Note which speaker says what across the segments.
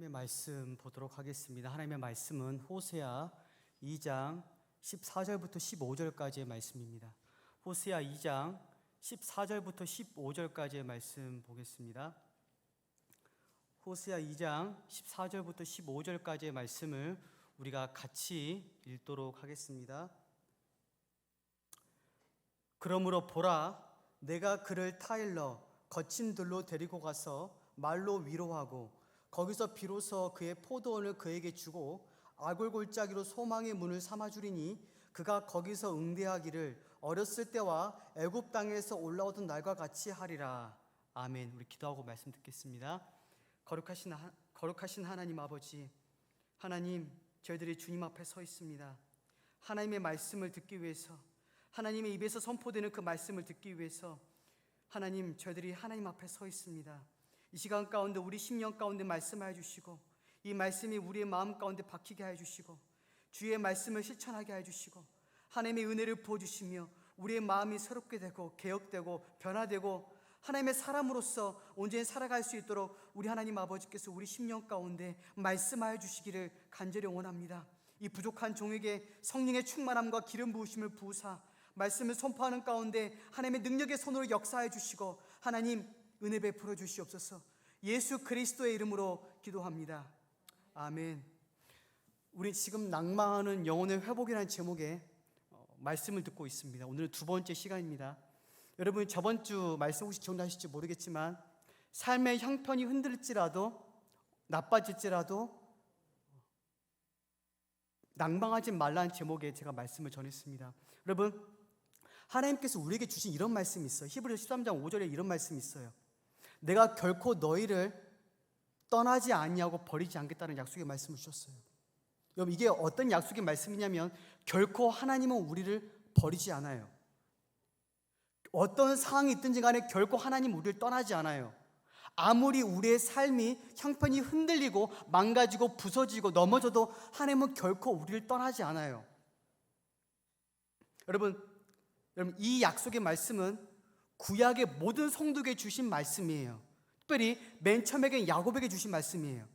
Speaker 1: 하나님의 말씀 보도록 하겠습니다. 하나님의 말씀은 호세아 2장 14절부터 15절까지의 말씀입니다. 호세아 2장 14절부터 15절까지의 말씀 보겠습니다. 호세아 2장 14절부터 15절까지의 말씀을 우리가 같이 읽도록 하겠습니다. 그러므로 보라, 내가 그를 타일러 거친 들로 데리고 가서 말로 위로하고 거기서 비로소 그의 포도원을 그에게 주고 아골골짜기로 소망의 문을 삼아주리니 그가 거기서 응대하기를 어렸을 때와 애굽 땅에서 올라오던 날과 같이 하리라. 아멘. 우리 기도하고 말씀 듣겠습니다. 거룩하신 하나님 아버지, 하나님, 저희들이 주님 앞에 서 있습니다. 하나님의 말씀을 듣기 위해서, 하나님의 입에서 선포되는 그 말씀을 듣기 위해서 하나님, 저희들이 하나님 앞에 서 있습니다. 이 시간 가운데 우리 심령 가운데 말씀하여 주시고, 이 말씀이 우리의 마음 가운데 박히게 하여 주시고, 주의 말씀을 실천하게 하여 주시고, 하나님의 은혜를 부어주시며 우리의 마음이 새롭게 되고 개혁되고 변화되고 하나님의 사람으로서 온전히 살아갈 수 있도록 우리 하나님 아버지께서 우리 심령 가운데 말씀하여 주시기를 간절히 원합니다. 이 부족한 종에게 성령의 충만함과 기름 부으심을 부으사 말씀을 선포하는 가운데 하나님의 능력의 손으로 역사해 주시고 하나님 은혜 베풀어 주시옵소서. 예수 그리스도의 이름으로 기도합니다. 아멘. 우리 지금 낭만하는 영혼의 회복이라는 제목의 말씀을 듣고 있습니다. 오늘은 두 번째 시간입니다. 여러분, 저번 주 말씀 혹시 기억나실지 모르겠지만 삶의 형편이 흔들릴지라도 나빠질지라도 낭망하지 말라는 제목의 제가 말씀을 전했습니다. 여러분, 하나님께서 우리에게 주신 이런 말씀이 있어요. 히브리서 13장 5절에 이런 말씀이 있어요. 내가 결코 너희를 떠나지 아니하고 버리지 않겠다는 약속의 말씀을 주셨어요. 여러분, 이게 어떤 약속의 말씀이냐면 결코 하나님은 우리를 버리지 않아요. 어떤 상황이 있든지 간에 결코 하나님은 우리를 떠나지 않아요. 아무리 우리의 삶이 형편이 흔들리고 망가지고 부서지고 넘어져도 하나님은 결코 우리를 떠나지 않아요. 여러분, 이 약속의 말씀은 구약의 모든 성도에게 주신 말씀이에요. 특별히 맨 처음에 야곱에게 주신 말씀이에요.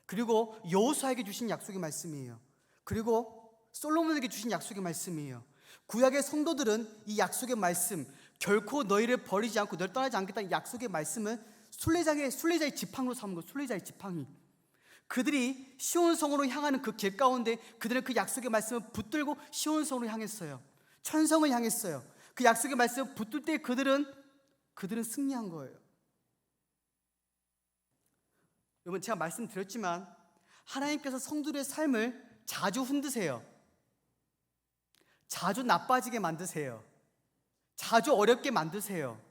Speaker 1: 그리고 여호수아에게 주신 약속의 말씀이에요. 그리고 솔로몬에게 주신 약속의 말씀이에요. 구약의 성도들은 이 약속의 말씀, 결코 너희를 버리지 않고 너를 떠나지 않겠다는 약속의 말씀은 순례자의 지팡이로 삼은 거예요. 순례자의 지팡이. 그들이 시온성으로 향하는 그 길 가운데 그들은 그 약속의 말씀을 붙들고 시온성으로 향했어요. 천성을 향했어요. 그 약속의 말씀을 붙들 때 그들은 승리한 거예요. 여러분, 제가 말씀드렸지만 하나님께서 성도들의 삶을 자주 흔드세요. 자주 나빠지게 만드세요. 자주 어렵게 만드세요.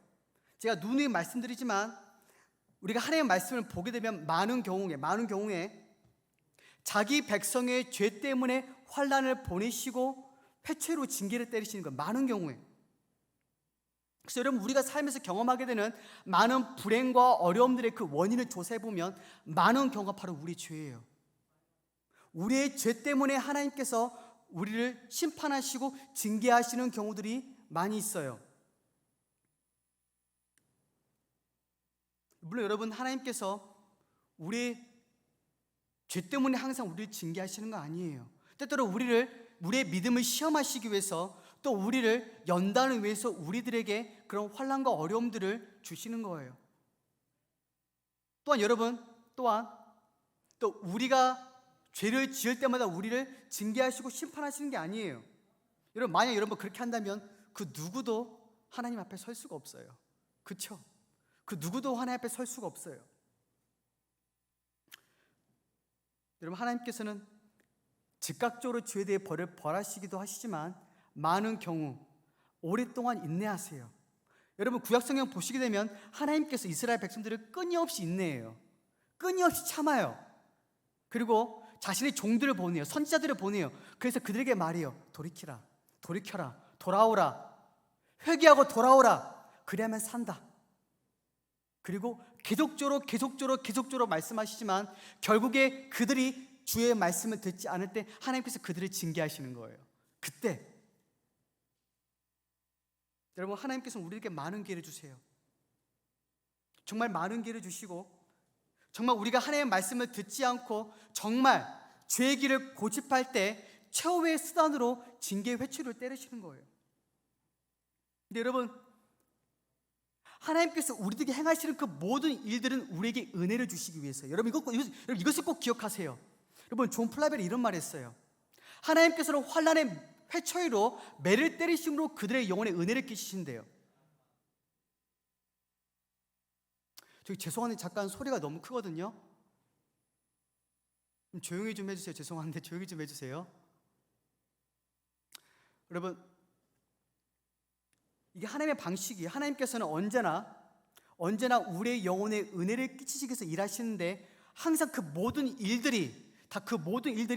Speaker 1: 제가 누누이 말씀드리지만 우리가 하나님의 말씀을 보게 되면 많은 경우에 자기 백성의 죄 때문에 환난을 보내시고 회초로 징계를 때리시는 거예요. 많은 경우에. 그래서 여러분, 우리가 삶에서 경험하게 되는 많은 불행과 어려움들의 그 원인을 조사해 보면 많은 경우가 바로 우리 죄예요. 우리의 죄 때문에 하나님께서 우리를 심판하시고 징계하시는 경우들이 많이 있어요. 물론 여러분, 하나님께서 우리의 죄 때문에 항상 우리를 징계하시는 거 아니에요. 때때로 우리의 믿음을 시험하시기 위해서 또 우리를 연단을 위해서 우리들에게 그런 환난과 어려움들을 주시는 거예요. 또한 여러분, 또 우리가 죄를 지을 때마다 우리를 징계하시고 심판하시는 게 아니에요. 여러분, 만약 여러분 그렇게 한다면 그 누구도 하나님 앞에 설 수가 없어요. 그렇죠? 그 누구도 하나님 앞에 설 수가 없어요. 여러분, 하나님께서는 즉각적으로 죄에 대해 벌을 벌하시기도 하시지만 많은 경우 오랫동안 인내하세요. 여러분, 구약성경 보시게 되면 하나님께서 이스라엘 백성들을 끊임없이 인내해요. 끊임없이 참아요. 그리고 자신의 종들을 보내요. 선지자들을 보내요. 그래서 그들에게 말해요. 돌이켜라, 돌아오라, 회개하고 돌아오라. 그래야만 산다. 그리고 계속적으로 말씀하시지만 결국에 그들이 주의 말씀을 듣지 않을 때 하나님께서 그들을 징계하시는 거예요. 그때 여러분, 하나님께서는 우리에게 많은 기회를 주세요. 정말 많은 기회를 주시고 정말 우리가 하나님의 말씀을 듣지 않고 정말 죄의 길을 고집할 때 최후의 수단으로 징계의 회초리를 때리시는 거예요. 근데 여러분, 하나님께서 우리에게 행하시는 그 모든 일들은 우리에게 은혜를 주시기 위해서. 여러분 이것을 꼭 기억하세요. 여러분 존 플라벨이 이런 말을 했어요. 하나님께서는 환난의 회초리로 매를 때리심으로 그들의 영혼에 은혜를 끼치신대요. 저기 죄송한데 잠깐 소리가 너무 크거든요. 좀 조용히 좀 해주세요. 죄송한데 조용히 좀 해주세요. 여러분, 이게 하나님의 방식이에요. 하나님께서는 언제나 우리의 영혼에 은혜를 끼치시기 위해서 일하시는데, 항상 그 모든 일들이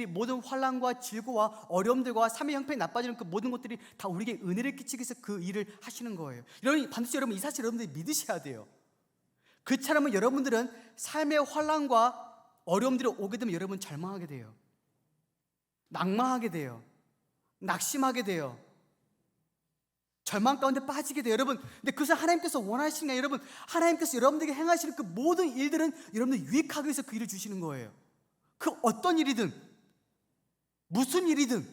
Speaker 1: 모든 환난과 질고와 어려움들과 삶의 형편이 나빠지는 그 모든 것들이 다 우리에게 은혜를 끼치기 위해서 그 일을 하시는 거예요. 반드시 여러분 이 사실 여러분들이 믿으셔야 돼요. 그처럼 여러분들은 삶의 환난과 어려움들이 오게 되면 여러분 절망하게 돼요. 낭망하게 돼요. 낙심하게 돼요. 절망 가운데 빠지게 돼요. 여러분, 근데 그것을 하나님께서 원하시는 게, 여러분, 하나님께서 여러분들에게 행하시는 그 모든 일들은 여러분들 유익하기 위해서 그 일을 주시는 거예요. 그 어떤 일이든, 무슨 일이든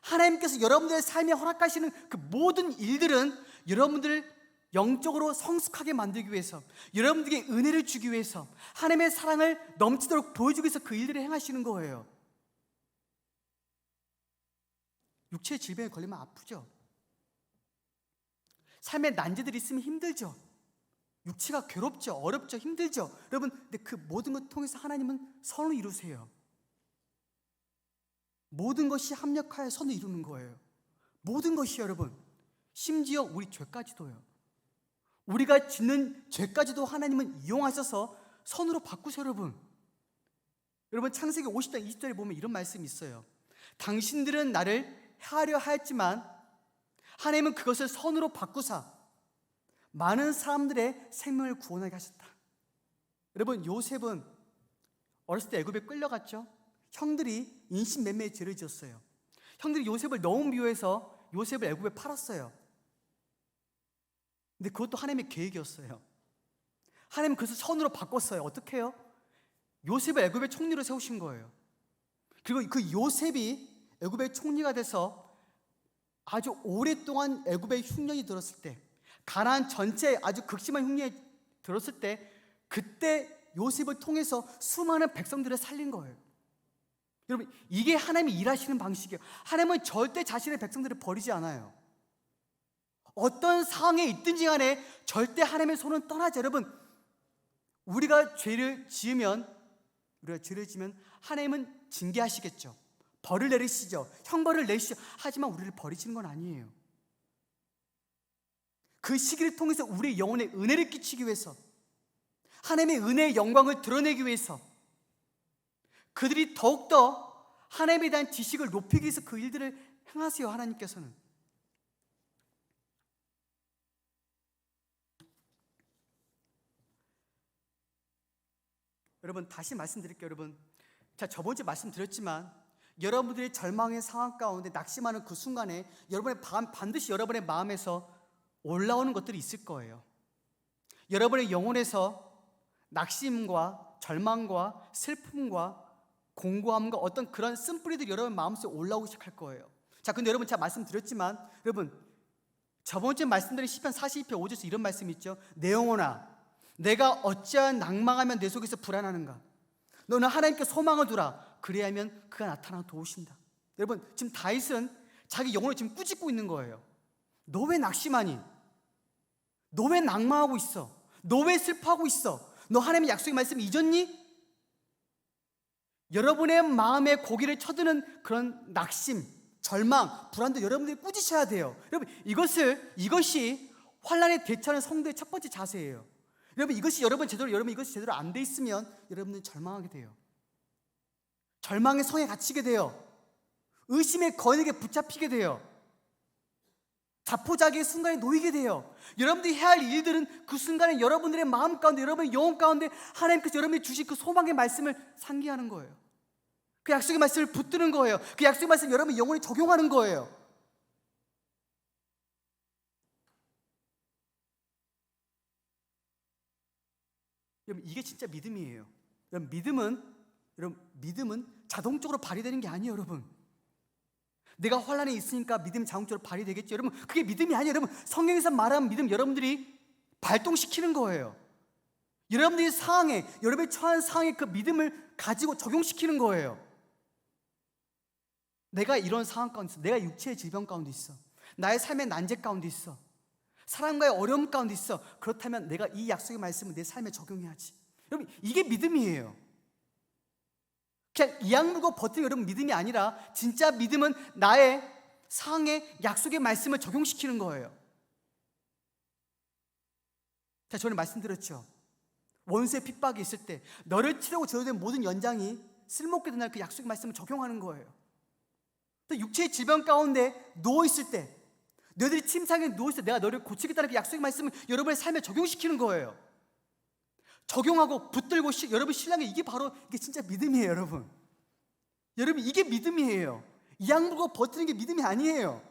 Speaker 1: 하나님께서 여러분들의 삶에 허락하시는 그 모든 일들은 여러분들을 영적으로 성숙하게 만들기 위해서, 여러분들에게 은혜를 주기 위해서, 하나님의 사랑을 넘치도록 보여주기 위해서 그 일들을 행하시는 거예요. 육체의 질병에 걸리면 아프죠. 삶의 난제들이 있으면 힘들죠. 육체가 괴롭죠. 어렵죠. 힘들죠. 여러분, 근데 그 모든 것 통해서 하나님은 선을 이루세요. 모든 것이 합력하여 선을 이루는 거예요. 모든 것이 여러분, 심지어 우리 죄까지도요. 우리가 짓는 죄까지도 하나님은 이용하셔서 선으로 바꾸세요. 여러분 창세기 50장 20절에 보면 이런 말씀이 있어요. 당신들은 나를 해하려 하였지만 하나님은 그것을 선으로 바꾸사 많은 사람들의 생명을 구원하게 하셨다. 여러분, 요셉은 어렸을 때 애굽에 끌려갔죠. 형들이 인신매매의 죄를 지었어요. 형들이 요셉을 너무 미워해서 요셉을 애굽에 팔았어요. 근데 그것도 하나님의 계획이었어요. 하나님은 그것을 선으로 바꿨어요. 어떻게 해요? 요셉을 애굽의 총리로 세우신 거예요. 그리고 그 요셉이 애굽의 총리가 돼서 아주 오랫동안 애굽의 흉년이 들었을 때, 가나안 전체에 아주 극심한 흉년이 들었을 때, 그때 요셉을 통해서 수많은 백성들을 살린 거예요. 여러분, 이게 하나님이 일하시는 방식이에요. 하나님은 절대 자신의 백성들을 버리지 않아요. 어떤 상황에 있든지 간에 절대 하나님의 손은 떠나지. 여러분, 우리가 죄를 지으면 하나님은 징계하시겠죠. 벌을 내리시죠. 형벌을 내시죠. 하지만 우리를 버리시는 건 아니에요. 그 시기를 통해서 우리의 영혼에 은혜를 끼치기 위해서, 하나님의 은혜의 영광을 드러내기 위해서, 그들이 더욱더 하나님에 대한 지식을 높이기 위해서 그 일들을 행하세요. 하나님께서는. 여러분, 다시 말씀드릴게요. 여러분, 제가 저번 주에 말씀드렸지만 여러분들이 절망의 상황 가운데 낙심하는 그 순간에 반드시 여러분의 마음에서 올라오는 것들이 있을 거예요. 여러분의 영혼에서 낙심과 절망과 슬픔과 공고함과 어떤 그런 쓴뿌리들이 여러분 마음속에 올라오기 시작할 거예요. 자, 근데 여러분, 제가 말씀드렸지만 여러분, 저번 주에 말씀드린 시편 42편 5절에서 이런 말씀이 있죠. 내 영혼아, 내가 어찌하여 낭망하면 내 속에서 불안하는가? 너는 하나님께 소망을 두라. 그래야면 그가 나타나 도우신다. 여러분, 지금 다윗은 자기 영혼을 지금 꾸짖고 있는 거예요. 너 왜 낙심하니? 너 왜 낭망하고 있어? 너 왜 슬퍼하고 있어? 너 하나님의 약속의 말씀 잊었니? 여러분의 마음에 고기를 쳐드는 그런 낙심, 절망, 불안도 여러분들이 꾸짖으셔야 돼요. 여러분, 이것이 환난에 대처하는 성도의 첫 번째 자세예요. 여러분, 이것이 제대로 안 돼 있으면 여러분은 절망하게 돼요. 절망의 성에 갇히게 돼요. 의심의 거인에게 붙잡히게 돼요. 자포자기의 순간에 놓이게 돼요. 여러분들이 해야 할 일들은 그 순간에 여러분들의 마음 가운데, 여러분의 영혼 가운데 하나님께서 여러분이 주신 그 소망의 말씀을 상기하는 거예요. 그 약속의 말씀을 붙드는 거예요. 그 약속의 말씀을 여러분의 영혼에 적용하는 거예요. 여러분, 이게 진짜 믿음이에요. 믿음은 자동적으로 발휘되는 게 아니에요, 여러분. 내가 환란에 있으니까 믿음이 자동적으로 발휘되겠죠. 여러분, 그게 믿음이 아니에요. 여러분, 성경에서 말하는 믿음 여러분들이 발동시키는 거예요. 여러분들이 여러분이 처한 상황에 그 믿음을 가지고 적용시키는 거예요. 내가 이런 상황 가운데 있어. 내가 육체의 질병 가운데 있어. 나의 삶의 난제 가운데 있어. 사람과의 어려움 가운데 있어. 그렇다면 내가 이 약속의 말씀을 내 삶에 적용해야지. 여러분, 이게 믿음이에요. 그냥 이악 물고 버티는 여러분 믿음이 아니라, 진짜 믿음은 나의 상황에 약속의 말씀을 적용시키는 거예요. 자, 저는 말씀드렸죠. 원수의 핍박이 있을 때 너를 치려고 저주된 모든 연장이 쓸모없게 된다는 그 약속의 말씀을 적용하는 거예요. 또 육체의 질병 가운데 누워있을 때, 너희들이 침상에 누워있을 때 내가 너를 고치겠다는 그 약속의 말씀을 여러분의 삶에 적용시키는 거예요. 적용하고 붙들고 여러분 신랑이 이게 진짜 믿음이에요, 여러분. 여러분, 이게 믿음이에요. 이악 물고 버티는 게 믿음이 아니에요.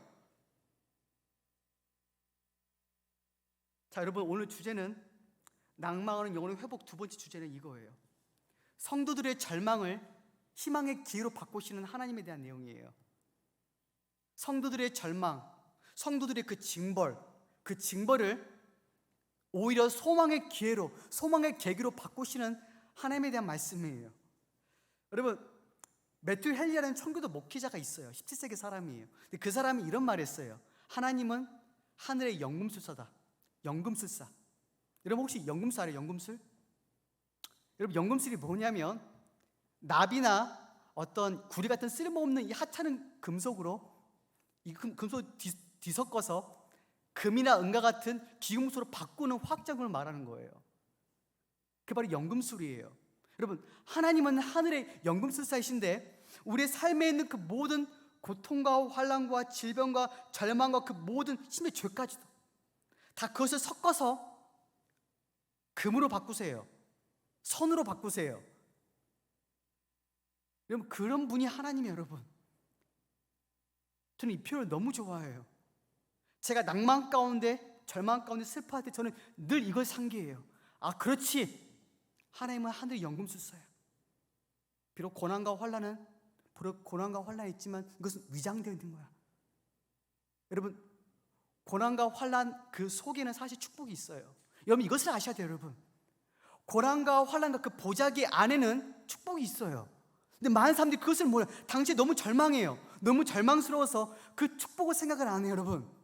Speaker 1: 자, 여러분, 오늘 주제는 낭망하는 영혼의 회복. 두 번째 주제는 이거예요. 성도들의 절망을 희망의 기회로 바꾸시는 하나님에 대한 내용이에요. 성도들의 절망, 성도들의 그 징벌을 오히려 소망의 기회로, 소망의 계기로 바꾸시는 하나님에 대한 말씀이에요. 여러분, 매튜 헨리라는 청교도 목회자가 있어요. 17세기 사람이에요. 근데 그 사람이 이런 말을 했어요. 하나님은 하늘의 연금술사다. 연금술사. 여러분, 혹시 연금술 알아요? 연금술? 여러분, 연금술이 뭐냐면 납이나 어떤 구리 같은 쓸모없는 이 하찮은 금속으로, 이 금속 뒤섞어서 금이나 은과 같은 기금속으로 바꾸는 화학작용을 말하는 거예요. 그게 바로 연금술이에요. 여러분, 하나님은 하늘의 연금술사이신데 우리의 삶에 있는 그 모든 고통과 환난과 질병과 절망과 그 모든 심지어 죄까지도 다 그것을 섞어서 금으로 바꾸세요. 선으로 바꾸세요. 여러분, 그런 분이 하나님이에요, 여러분. 저는 이 표현을 너무 좋아해요. 제가 낭만 가운데, 절망 가운데 슬퍼할 때 저는 늘 이걸 상기해요. 아, 그렇지. 하나님은 하늘의 연금술사야. 비록 고난과 환난이 있지만 이것은 위장되어 있는 거야. 여러분, 고난과 환난 그 속에는 사실 축복이 있어요. 여러분, 이것을 아셔야 돼요, 여러분. 고난과 환난과 그 보자기 안에는 축복이 있어요. 근데 많은 사람들이 그것을 몰라요. 당시에 너무 절망해요. 너무 절망스러워서 그 축복을 생각을 안 해요, 여러분.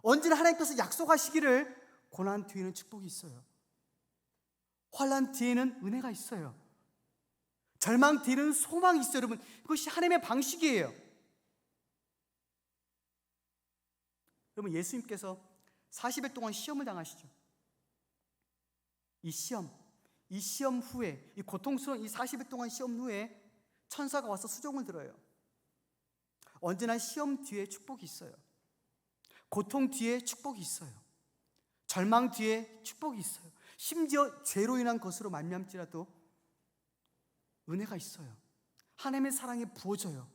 Speaker 1: 언제나 하나님께서 약속하시기를 고난 뒤에는 축복이 있어요. 환난 뒤에는 은혜가 있어요. 절망 뒤에는 소망이 있어요, 여러분. 이것이 하나님의 방식이에요. 여러분, 예수님께서 40일 동안 시험을 당하시죠. 이 시험 후에, 이 고통스러운 이 40일 동안 시험 후에 천사가 와서 수종을 들어요. 언제나 시험 뒤에 축복이 있어요. 고통 뒤에 축복이 있어요. 절망 뒤에 축복이 있어요. 심지어 죄로 인한 것으로 말미암지라도 은혜가 있어요. 하나님의 사랑이 부어져요.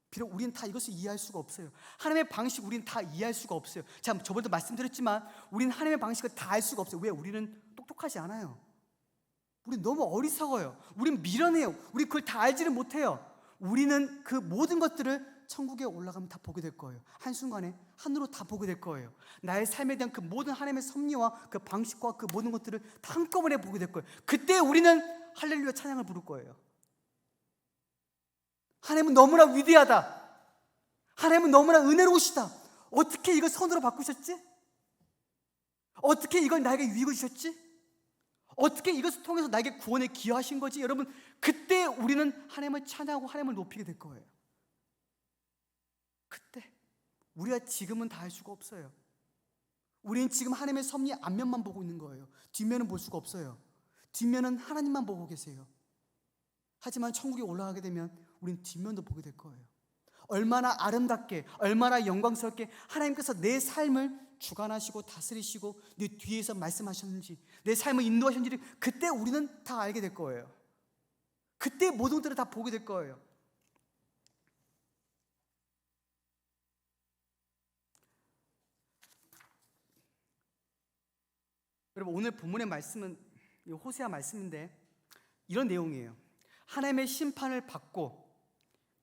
Speaker 1: 비록 우리는 다 이것을 이해할 수가 없어요. 하나님의 방식 우리는 다 이해할 수가 없어요. 자, 저번에도 말씀드렸지만 우리는 하나님의 방식을 다 알 수가 없어요. 왜? 우리는 똑똑하지 않아요. 우리는 너무 어리석어요. 우리는 미련해요. 우리 그걸 다 알지를 못해요. 우리는 그 모든 것들을 천국에 올라가면 다 보게 될 거예요. 한순간에 하늘로 다 보게 될 거예요. 나의 삶에 대한 그 모든 하나님의 섭리와 그 방식과 그 모든 것들을 다 한꺼번에 보게 될 거예요. 그때 우리는 할렐루야 찬양을 부를 거예요. 하나님은 너무나 위대하다. 하나님은 너무나 은혜로우시다. 어떻게 이걸 선으로 바꾸셨지? 어떻게 이걸 나에게 유익을 주셨지? 어떻게 이것을 통해서 나에게 구원에 기여하신 거지? 여러분, 그때 우리는 하나님을 찬양하고 하나님을 높이게 될 거예요. 그때 우리가 지금은 다 알 수가 없어요. 우리는 지금 하나님의 섭리 앞면만 보고 있는 거예요. 뒷면은 볼 수가 없어요. 뒷면은 하나님만 보고 계세요. 하지만 천국에 올라가게 되면 우리는 뒷면도 보게 될 거예요. 얼마나 아름답게, 얼마나 영광스럽게 하나님께서 내 삶을 주관하시고 다스리시고 내 뒤에서 말씀하셨는지, 내 삶을 인도하셨는지를 그때 우리는 다 알게 될 거예요. 그때 모든 것들을 다 보게 될 거예요. 여러분, 오늘 본문의 말씀은 호세아 말씀인데 이런 내용이에요. 하나님의 심판을 받고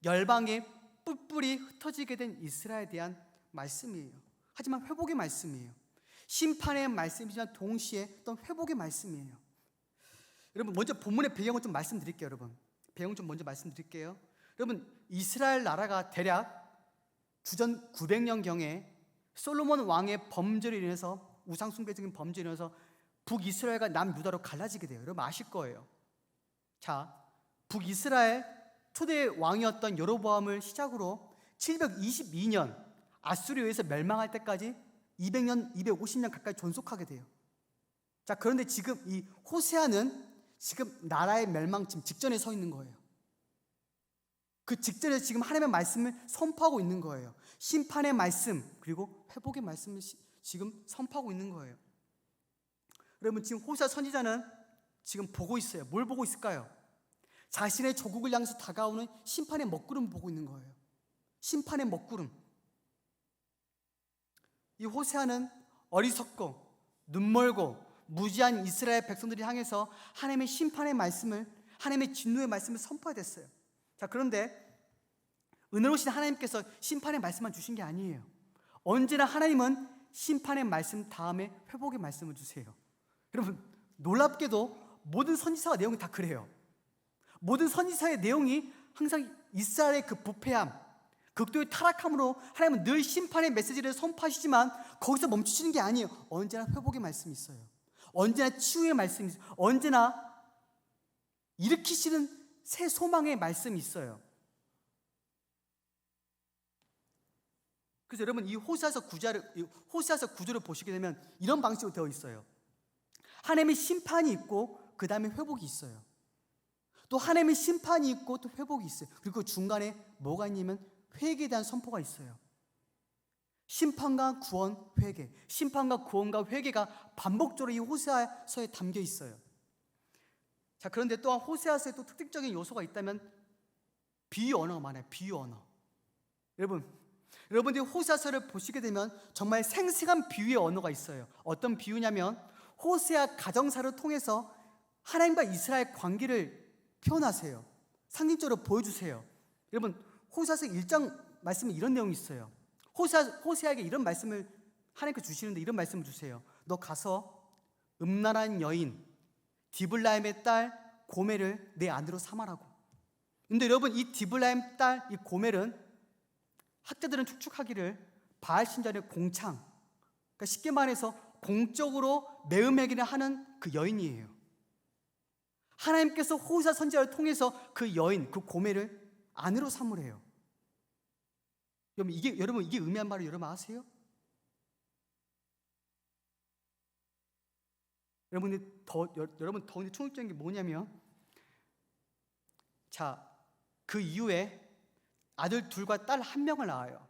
Speaker 1: 열방에 뿔뿔이 흩어지게 된 이스라엘에 대한 말씀이에요. 하지만 회복의 말씀이에요. 심판의 말씀이지만 동시에 또 회복의 말씀이에요. 여러분, 먼저 본문의 배경을 좀 말씀드릴게요. 여러분, 배경 좀 먼저 말씀드릴게요. 여러분, 이스라엘 나라가 대략 주전 900년경에 솔로몬 왕의 범죄로 인해서, 우상숭배적인 범죄로 인해서 북이스라엘과 남유다로 갈라지게 돼요. 여러분 아실 거예요. 자, 북이스라엘 초대 왕이었던 여로보암을 시작으로 722년 아수르에 의해서 멸망할 때까지 200년, 250년 가까이 존속하게 돼요. 자, 그런데 지금 이 호세아는 지금 나라의 멸망 직전에 서 있는 거예요. 그 직전에 지금 하나님의 말씀을 선포하고 있는 거예요. 심판의 말씀 그리고 회복의 말씀을 지금 선포하고 있는 거예요. 여러분, 지금 호세아 선지자는 지금 보고 있어요. 뭘 보고 있을까요? 자신의 조국을 향해서 다가오는 심판의 먹구름을 보고 있는 거예요. 심판의 먹구름. 이 호세아는 어리석고 눈멀고 무지한 이스라엘 백성들이 향해서 하나님의 심판의 말씀을, 하나님의 진노의 말씀을 선포해야 됐어요. 자, 그런데 은혜로우신 하나님께서 심판의 말씀만 주신 게 아니에요. 언제나 하나님은 심판의 말씀 다음에 회복의 말씀을 주세요. 여러분, 놀랍게도 모든 선지서와 내용이 다 그래요. 모든 선지서의 내용이 항상 이스라엘의 그 부패함, 극도의 타락함으로 하나님은 늘 심판의 메시지를 선포하시지만 거기서 멈추시는 게 아니에요. 언제나 회복의 말씀이 있어요. 언제나 치유의 말씀이 있어요. 언제나 일으키시는 새 소망의 말씀이 있어요. 그래서 여러분, 이 호세아서 9절을 보시게 되면 이런 방식으로 되어 있어요. 하나님의 심판이 있고 그 다음에 회복이 있어요. 또 하나님의 심판이 있고 또 회복이 있어요. 그리고 중간에 뭐가 있냐면 회개에 대한 선포가 있어요. 심판과 구원, 회개, 심판과 구원과 회개가 반복적으로 이 호세아서에 담겨 있어요. 자, 그런데 또한 호세아서에 또 특징적인 요소가 있다면 비유 언어가 많아요. 비유 언어. 여러분들이 호세아서를 보시게 되면 정말 생생한 비유의 언어가 있어요. 어떤 비유냐면 호세아 가정사를 통해서 하나님과 이스라엘 관계를 표현하세요. 상징적으로 보여주세요. 여러분, 호세아서 1장 말씀에 이런 내용이 있어요. 호세아에게 이런 말씀을 하나님께 주시는데 이런 말씀을 주세요. 너 가서 음란한 여인 디블라임의 딸 고멜을 내 아내로 삼아라고. 근데 여러분, 이 디블라임 딸 이 고멜은 학자들은 추측하기를 바알 신전의 공창, 그러니까 쉽게 말해서 공적으로 매음매기를 하는 그 여인이에요. 하나님께서 호세아 선지자를 통해서 그 여인, 그 고멜을 아내로 삼으래요. 여러분 이게 의미한 말을 여러분 아세요? 여러분 더 충격적인 게 뭐냐면, 자, 그 이후에 아들 둘과 딸 한 명을 낳아요.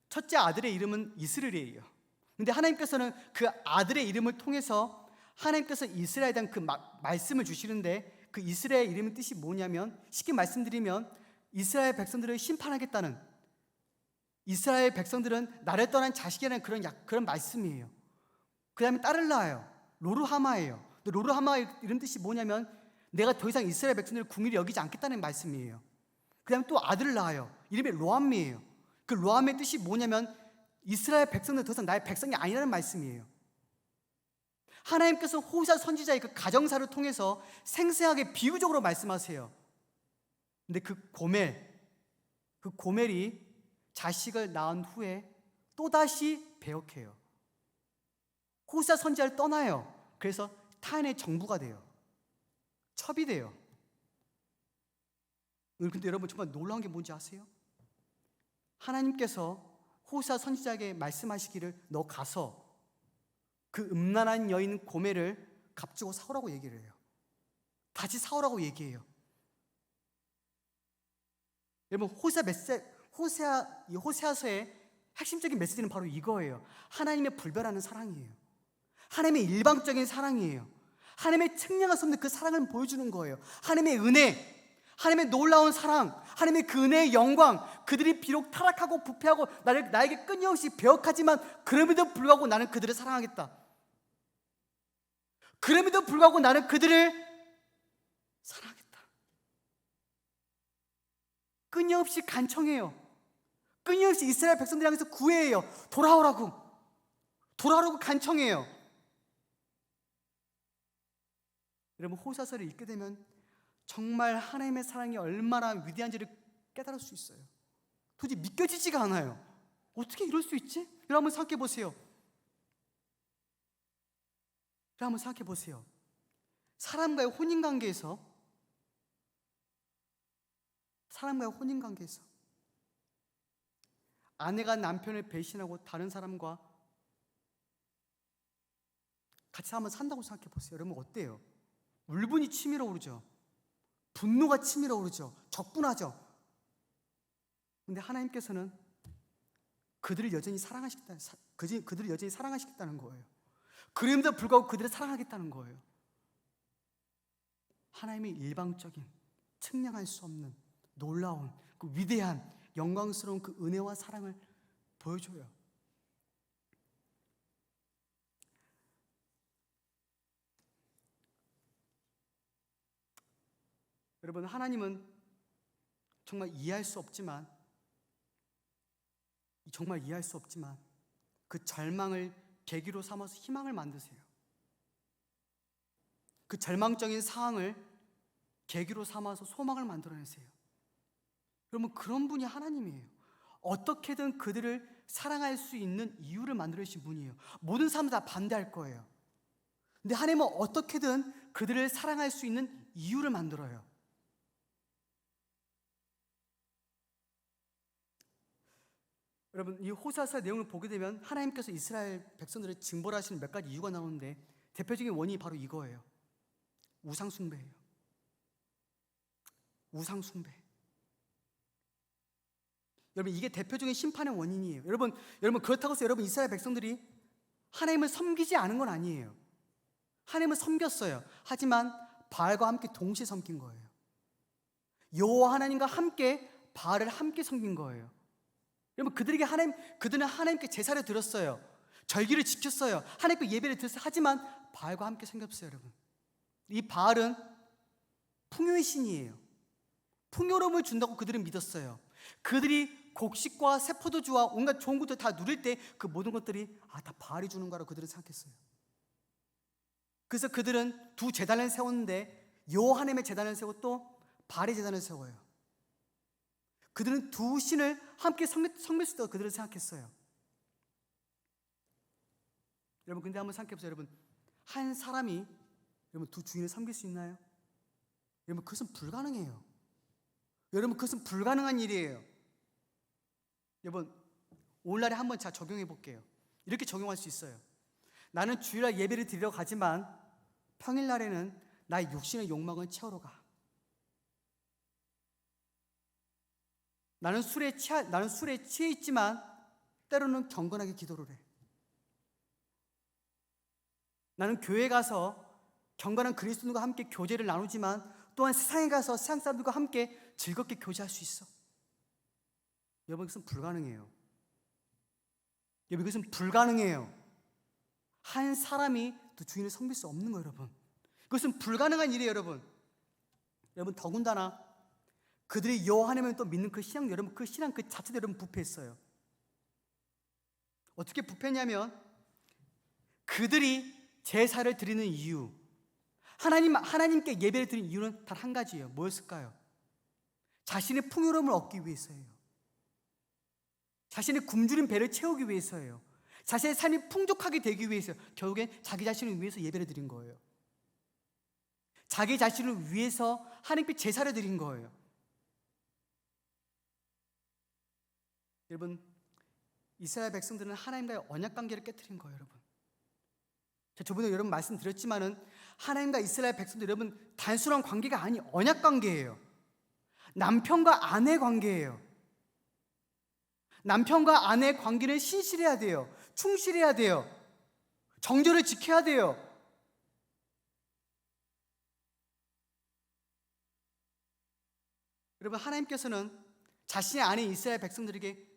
Speaker 1: 첫째 아들의 이름은 이스라엘이에요. 근데 하나님께서는 그 아들의 이름을 통해서 하나님께서 이스라엘에 대한 그 말씀을 주시는데, 그 이스라엘 이름의 뜻이 뭐냐면, 쉽게 말씀드리면 이스라엘 백성들을 심판하겠다는, 이스라엘 백성들은 나를 떠난 자식이라는 그런 말씀이에요. 그 다음에 딸을 낳아요. 로르하마예요. 로르하마의 이름 뜻이 뭐냐면 내가 더 이상 이스라엘 백성들을 궁일이 여기지 않겠다는 말씀이에요. 그 다음에 또 아들을 낳아요. 이름이 로암미예요. 그 로암의 뜻이 뭐냐면 이스라엘 백성들은 더 이상 나의 백성이 아니라는 말씀이에요. 하나님께서 호세아 선지자의 그 가정사를 통해서 생생하게 비유적으로 말씀하세요. 근데 그 고멜이 자식을 낳은 후에 또다시 배역해요. 호세아 선지자를 떠나요. 그래서 타인의 정부가 돼요. 첩이 돼요. 근데 여러분 정말 놀라운 게 뭔지 아세요? 하나님께서 호세아 선지자에게 말씀하시기를 너 가서 그 음란한 여인 고멜을 값주고 사오라고 얘기를 해요. 다시 사오라고 얘기해요. 여러분, 호세아서의 핵심적인 메시지는 바로 이거예요. 하나님의 불변하는 사랑이에요. 하나님의 일방적인 사랑이에요. 하나님의 측량할 수 없는 그 사랑을 보여주는 거예요. 하나님의 은혜, 하나님의 놀라운 사랑, 하나님의 그 은혜의 영광. 그들이 비록 타락하고 부패하고 나에게 끊임없이 배역하지만 그럼에도 불구하고 나는 그들을 사랑하겠다. 그럼에도 불구하고 나는 그들을 사랑하겠다. 끊임없이 간청해요. 끊임없이 이스라엘 백성들 향해서 구애해요. 돌아오라고 간청해요. 여러분, 호사서를 읽게 되면 정말 하나님의 사랑이 얼마나 위대한지를 깨달을 수 있어요. 도저히 믿겨지지가 않아요. 어떻게 이럴 수 있지? 여러분 한번 생각해 보세요. 사람과의 혼인관계에서 아내가 남편을 배신하고 다른 사람과 같이 한번 산다고 생각해 보세요. 여러분 어때요? 울분이 치밀어 오르죠. 분노가 치밀어 오르죠. 적분하죠. 근데 하나님께서는 그들을 여전히 사랑하시겠다는 거예요. 그럼에도 불구하고 그들을 사랑하겠다는 거예요. 하나님의 일방적인, 측량할 수 없는 놀라운 그 위대한 영광스러운 그 은혜와 사랑을 보여줘요. 여러분, 하나님은 정말 이해할 수 없지만 그 절망을 계기로 삼아서 희망을 만드세요. 그 절망적인 상황을 계기로 삼아서 소망을 만들어내세요. 여러분, 그런 분이 하나님이에요. 어떻게든 그들을 사랑할 수 있는 이유를 만들어주신 분이에요. 모든 사람들 다 반대할 거예요. 근데 하나님은 어떻게든 그들을 사랑할 수 있는 이유를 만들어요. 여러분, 이 호사서 내용을 보게 되면 하나님께서 이스라엘 백성들을 징벌하시는 몇 가지 이유가 나오는데 대표적인 원인이 바로 이거예요. 우상숭배예요. 우상숭배. 여러분, 이게 대표적인 심판의 원인이에요. 여러분 그렇다고 해서 여러분 이스라엘 백성들이 하나님을 섬기지 않은 건 아니에요. 하나님을 섬겼어요. 하지만 바알과 함께 동시에 섬긴 거예요. 여호와 하나님과 함께 바알을 함께 섬긴 거예요. 여러분, 그들은 하나님께 제사를 드렸어요. 절기를 지켰어요. 하나님께 예배를 드렸어요. 하지만 바알과 함께 섬겼어요. 여러분, 이 바알은 풍요의 신이에요. 풍요로움을 준다고 그들은 믿었어요. 그들이 곡식과 세포도주와 온갖 좋은 것들 다 누릴 때 그 모든 것들이 다 바알이 주는 거라고 그들은 생각했어요. 그래서 그들은 두 제단을 세웠는데 여호와 하나님의 제단을 세우고 또 바알의 제단을 세워요. 그들은 두 신을 함께 섬길 수 있다고 그들은 생각했어요. 여러분, 근데 한번 생각해 보세요. 여러분, 한 사람이 여러분 두 주인을 섬길 수 있나요? 여러분, 그것은 불가능해요. 여러분, 그것은 불가능한 일이에요. 여러분, 오늘날에 한번 자 적용해 볼게요. 이렇게 적용할 수 있어요. 나는 주일날 예배를 드리러 가지만 평일날에는 나의 육신의 욕망은 채우러 가. 나는 술에 취해 있지만 때로는 경건하게 기도를 해. 나는 교회에 가서 경건한 그리스도인과 함께 교제를 나누지만 또한 세상에 가서 세상 사람들과 함께 즐겁게 교제할 수 있어. 여러분, 이것은 불가능해요. 여러분, 이것은 불가능해요. 한 사람이 또 주인을 섬길 수 없는 거예요. 여러분, 그것은 불가능한 일이에요. 여러분, 더군다나 그들이 여호와 하나님을 또 믿는 그 신앙, 여러분, 그 신앙 그 자체도 여러분 부패했어요. 어떻게 부패했냐면 그들이 제사를 드리는 이유, 하나님께 예배를 드리는 이유는 단 한 가지예요. 뭐였을까요? 자신의 풍요로움을 얻기 위해서예요. 자신의 굶주린 배를 채우기 위해서예요. 자신의 삶이 풍족하게 되기 위해서, 결국엔 자기 자신을 위해서 예배를 드린 거예요. 자기 자신을 위해서 하나님께 제사를 드린 거예요. 여러분, 이스라엘 백성들은 하나님과의 언약 관계를 깨뜨린 거예요. 여러분, 저번에 여러분 말씀드렸지만은 하나님과 이스라엘 백성들, 여러분, 단순한 관계가 아니 언약 관계예요. 남편과 아내 관계예요. 남편과 아내의 관계는 신실해야 돼요. 충실해야 돼요. 정절을 지켜야 돼요. 여러분, 하나님께서는 자신의 아내 이스라엘 백성들에게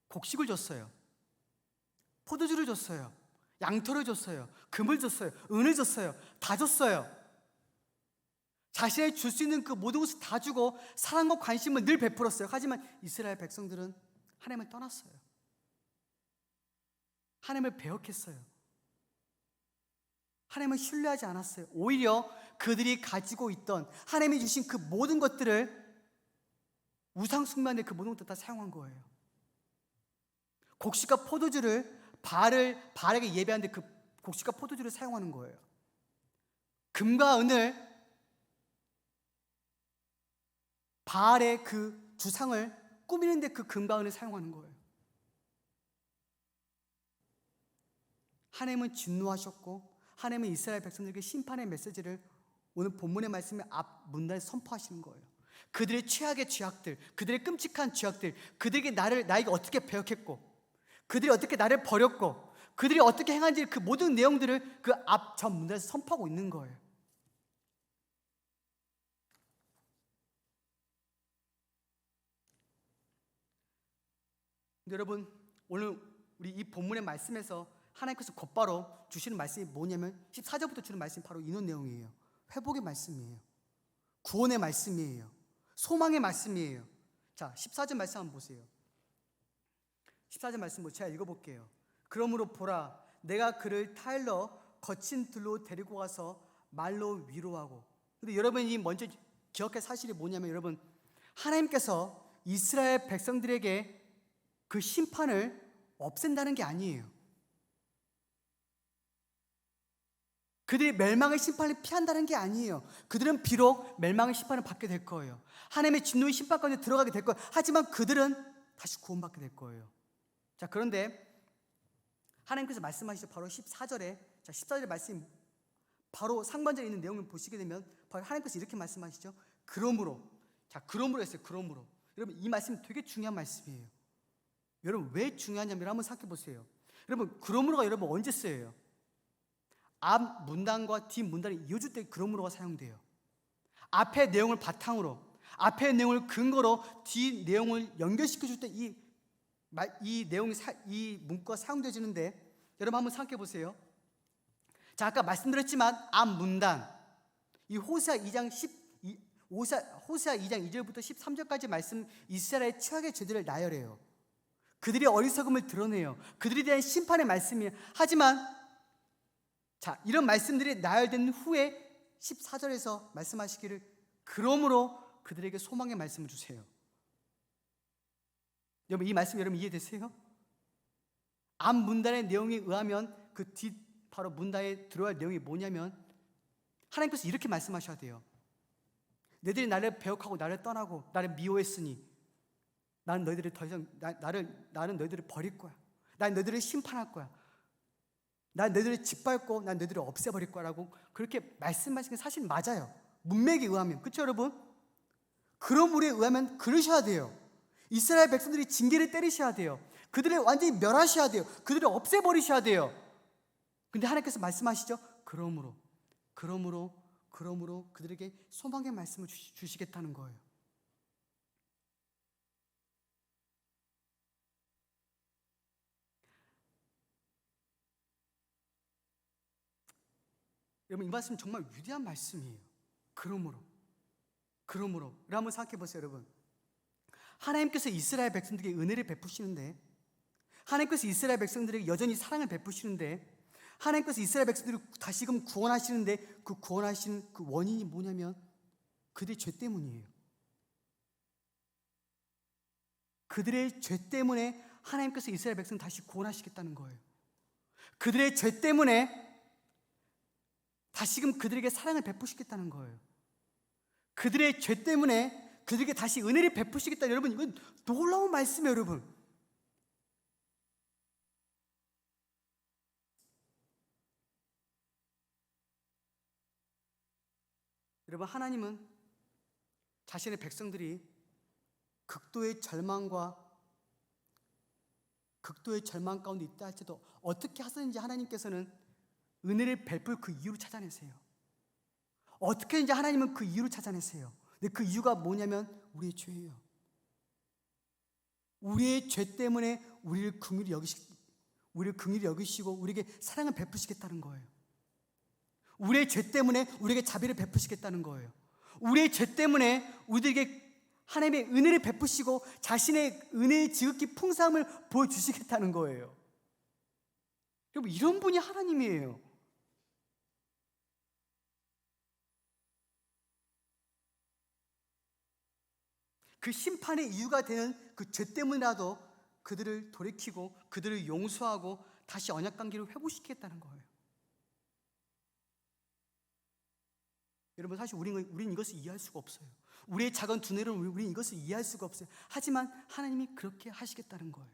Speaker 1: 곡식을 줬어요. 포도주를 줬어요. 양털을 줬어요. 금을 줬어요. 은을 줬어요. 다 줬어요. 자신의 줄 수 있는 그 모든 것을 다 주고 사랑과 관심을 늘 베풀었어요. 하지만 이스라엘 백성들은 하나님을 떠났어요. 하나님을 배역했어요. 하나님을 신뢰하지 않았어요. 오히려 그들이 가지고 있던 하나님이 주신 그 모든 것들을 우상 숭배하는 그 모든 것들 다 사용한 거예요. 곡식과 포도주를 바알에게 예배하는데 그 곡식과 포도주를 사용하는 거예요. 금과 은을 바알의 그 주상을 꾸미는데 그 금과 은을 사용하는 거예요. 하나님은 진노하셨고 하나님은 이스라엘 백성들에게 심판의 메시지를 오늘 본문의 말씀에 앞 문단에 선포하시는 거예요. 그들의 최악의 죄악들, 그들의 끔찍한 죄악들, 그들에게 나에게 어떻게 배역했고, 그들이 어떻게 나를 버렸고, 그들이 어떻게 행한지 그 모든 내용들을 그 앞 전 문단에서 선포하고 있는 거예요. 근데 여러분, 오늘 우리 이 본문의 말씀에서 하나님께서 곧바로 주시는 말씀이 뭐냐면 14절부터 주는 말씀이 바로 이런 내용이에요. 회복의 말씀이에요. 구원의 말씀이에요. 소망의 말씀이에요. 자, 14절 말씀 한번 보세요. 14절 말씀 제가 읽어볼게요. 그러므로 보라, 내가 그를 타일러 거친 들로 데리고 가서 말로 위로하고. 근데 여러분이 먼저 기억할 사실이 뭐냐면 여러분, 하나님께서 이스라엘 백성들에게 그 심판을 없앤다는 게 아니에요. 그들이 멸망의 심판을 피한다는 게 아니에요. 그들은 비록 멸망의 심판을 받게 될 거예요. 하나님의 진노의 심판 가운데 들어가게 될 거예요. 하지만 그들은 다시 구원받게 될 거예요. 자, 그런데 하나님께서 말씀하시죠. 바로 14절에, 자, 14절의 말씀 바로 상반절에 있는 내용을 보시게 되면 바로 하나님께서 이렇게 말씀하시죠. 그러므로, 자, 그러므로 했어요. 그러므로. 여러분, 이 말씀이 되게 중요한 말씀이에요. 여러분, 왜 중요하냐면 한번 생각해 보세요. 여러분, 그러므로가 여러분 언제 쓰여요? 앞 문단과 뒷 문단이 이어줄 때 그러므로가 사용돼요. 앞의 내용을 바탕으로, 앞의 내용을 근거로 뒷 내용을 연결시켜 줄 때 이 내용이 이 문구가 사용되어지는데 여러분 한번 생각해 보세요. 자, 아까 말씀드렸지만 앞 문단, 이 호세아 2장 2절부터 13절까지 말씀 이스라엘의 최악의 죄들을 나열해요. 그들이 어리석음을 드러내요. 그들에 대한 심판의 말씀이에요. 하지만 자, 이런 말씀들이 나열된 후에 14절에서 말씀하시기를 그러므로 그들에게 소망의 말씀을 주세요. 여러분, 이 말씀 여러분 이해되세요? 앞 문단의 내용에 의하면 그 뒷 바로 문단에 들어갈 내용이 뭐냐면 하나님께서 이렇게 말씀하셔야 돼요. 너희들이 나를 배역하고 나를 떠나고 나를 미워했으니 나는 너희들을 더 이상 나는 너희들을 버릴 거야. 나는 너희들을 심판할 거야. 난 너희들을 짓밟고 난 너희들을 없애버릴 거라고 그렇게 말씀하시는 게 사실 맞아요. 문맥에 의하면. 그렇죠 여러분? 그러므로에 의하면 그러셔야 돼요. 이스라엘 백성들이 징계를 때리셔야 돼요. 그들을 완전히 멸하셔야 돼요. 그들을 없애버리셔야 돼요. 근데 하나님께서 말씀하시죠. 그러므로 그들에게 소망의 말씀을 주시겠다는 거예요. 여러분, 이 말씀 정말 위대한 말씀이에요. 그러므로 한번 생각해 보세요. 여러분, 하나님께서 이스라엘 백성들에게 은혜를 베푸시는데, 하나님께서 이스라엘 백성들에게 여전히 사랑을 베푸시는데, 하나님께서 이스라엘 백성들을 다시금 구원하시는데 그 구원하시는 그 원인이 뭐냐면 그들의 죄 때문이에요. 그들의 죄 때문에 하나님께서 이스라엘 백성을 다시 구원하시겠다는 거예요. 그들의 죄 때문에 다시금 그들에게 사랑을 베푸시겠다는 거예요. 그들의 죄 때문에 그들에게 다시 은혜를 베푸시겠다. 여러분, 이건 놀라운 말씀이에요. 여러분, 하나님은 자신의 백성들이 극도의 절망 가운데 있다 할지라도 어떻게 하시는지 하나님께서는 은혜를 베풀 그 이유를 찾아내세요. 어떻게든지 하나님은 그 이유를 찾아내세요. 근데 그 이유가 뭐냐면 우리의 죄예요. 우리의 죄 때문에 우리를 긍휼히 여기시고 우리에게 사랑을 베푸시겠다는 거예요. 우리의 죄 때문에 우리에게 자비를 베푸시겠다는 거예요. 우리의 죄 때문에 우리에게 하나님의 은혜를 베푸시고 자신의 은혜의 지극히 풍성함을 보여주시겠다는 거예요. 여러분, 이런 분이 하나님이에요. 그 심판의 이유가 되는 그 죄 때문이라도 그들을 돌이키고 그들을 용서하고 다시 언약관계를 회복시키겠다는 거예요. 여러분, 사실 우리는 이것을 이해할 수가 없어요. 우리의 작은 두뇌로 우리는 이것을 이해할 수가 없어요. 하지만 하나님이 그렇게 하시겠다는 거예요.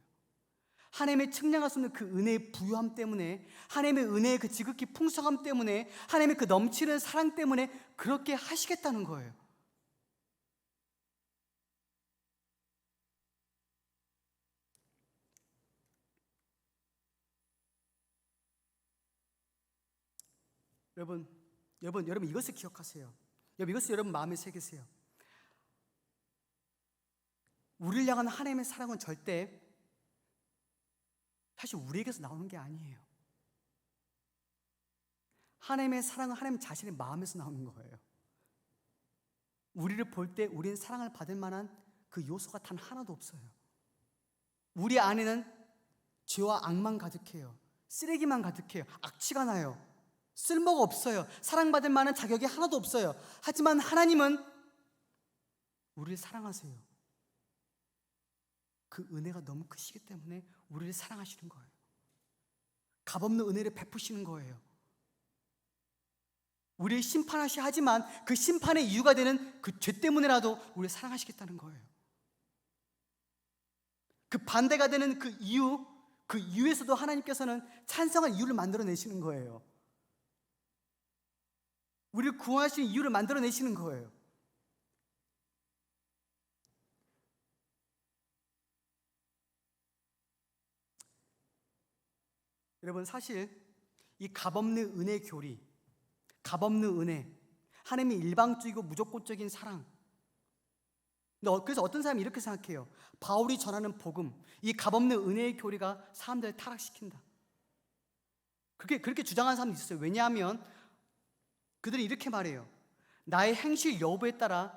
Speaker 1: 하나님의 측량할 수 없는 그 은혜의 부유함 때문에, 하나님의 은혜의 그 지극히 풍성함 때문에, 하나님의 그 넘치는 사랑 때문에 그렇게 하시겠다는 거예요. 여러분 이것을 기억하세요. 이것을 여러분 마음에 새기세요. 우리를 향한 하나님의 사랑은 절대 사실 우리에게서 나오는 게 아니에요. 하나님의 사랑은 하나님 자신의 마음에서 나오는 거예요. 우리를 볼 때 우리는 사랑을 받을 만한 그 요소가 단 하나도 없어요. 우리 안에는 죄와 악만 가득해요. 쓰레기만 가득해요. 악취가 나요. 쓸모가 없어요. 사랑받을 만한 자격이 하나도 없어요. 하지만 하나님은 우리를 사랑하세요. 그 은혜가 너무 크시기 때문에 우리를 사랑하시는 거예요. 값없는 은혜를 베푸시는 거예요. 우리를 심판하셔야 하지만 그 심판의 이유가 되는 그 죄 때문에라도 우리를 사랑하시겠다는 거예요. 그 반대가 되는 그 이유에서도 하나님께서는 찬성한 이유를 만들어내시는 거예요. 우리를 구원하시는 이유를 만들어내시는 거예요. 여러분, 사실 이 값없는 은혜 교리, 값없는 은혜, 하나님의 일방적이고 무조건적인 사랑, 그래서 어떤 사람이 이렇게 생각해요. 바울이 전하는 복음, 이 값없는 은혜의 교리가 사람들을 타락시킨다. 그렇게 주장하는 사람도 있어요. 왜냐하면 그들이 이렇게 말해요. 나의 행실 여부에 따라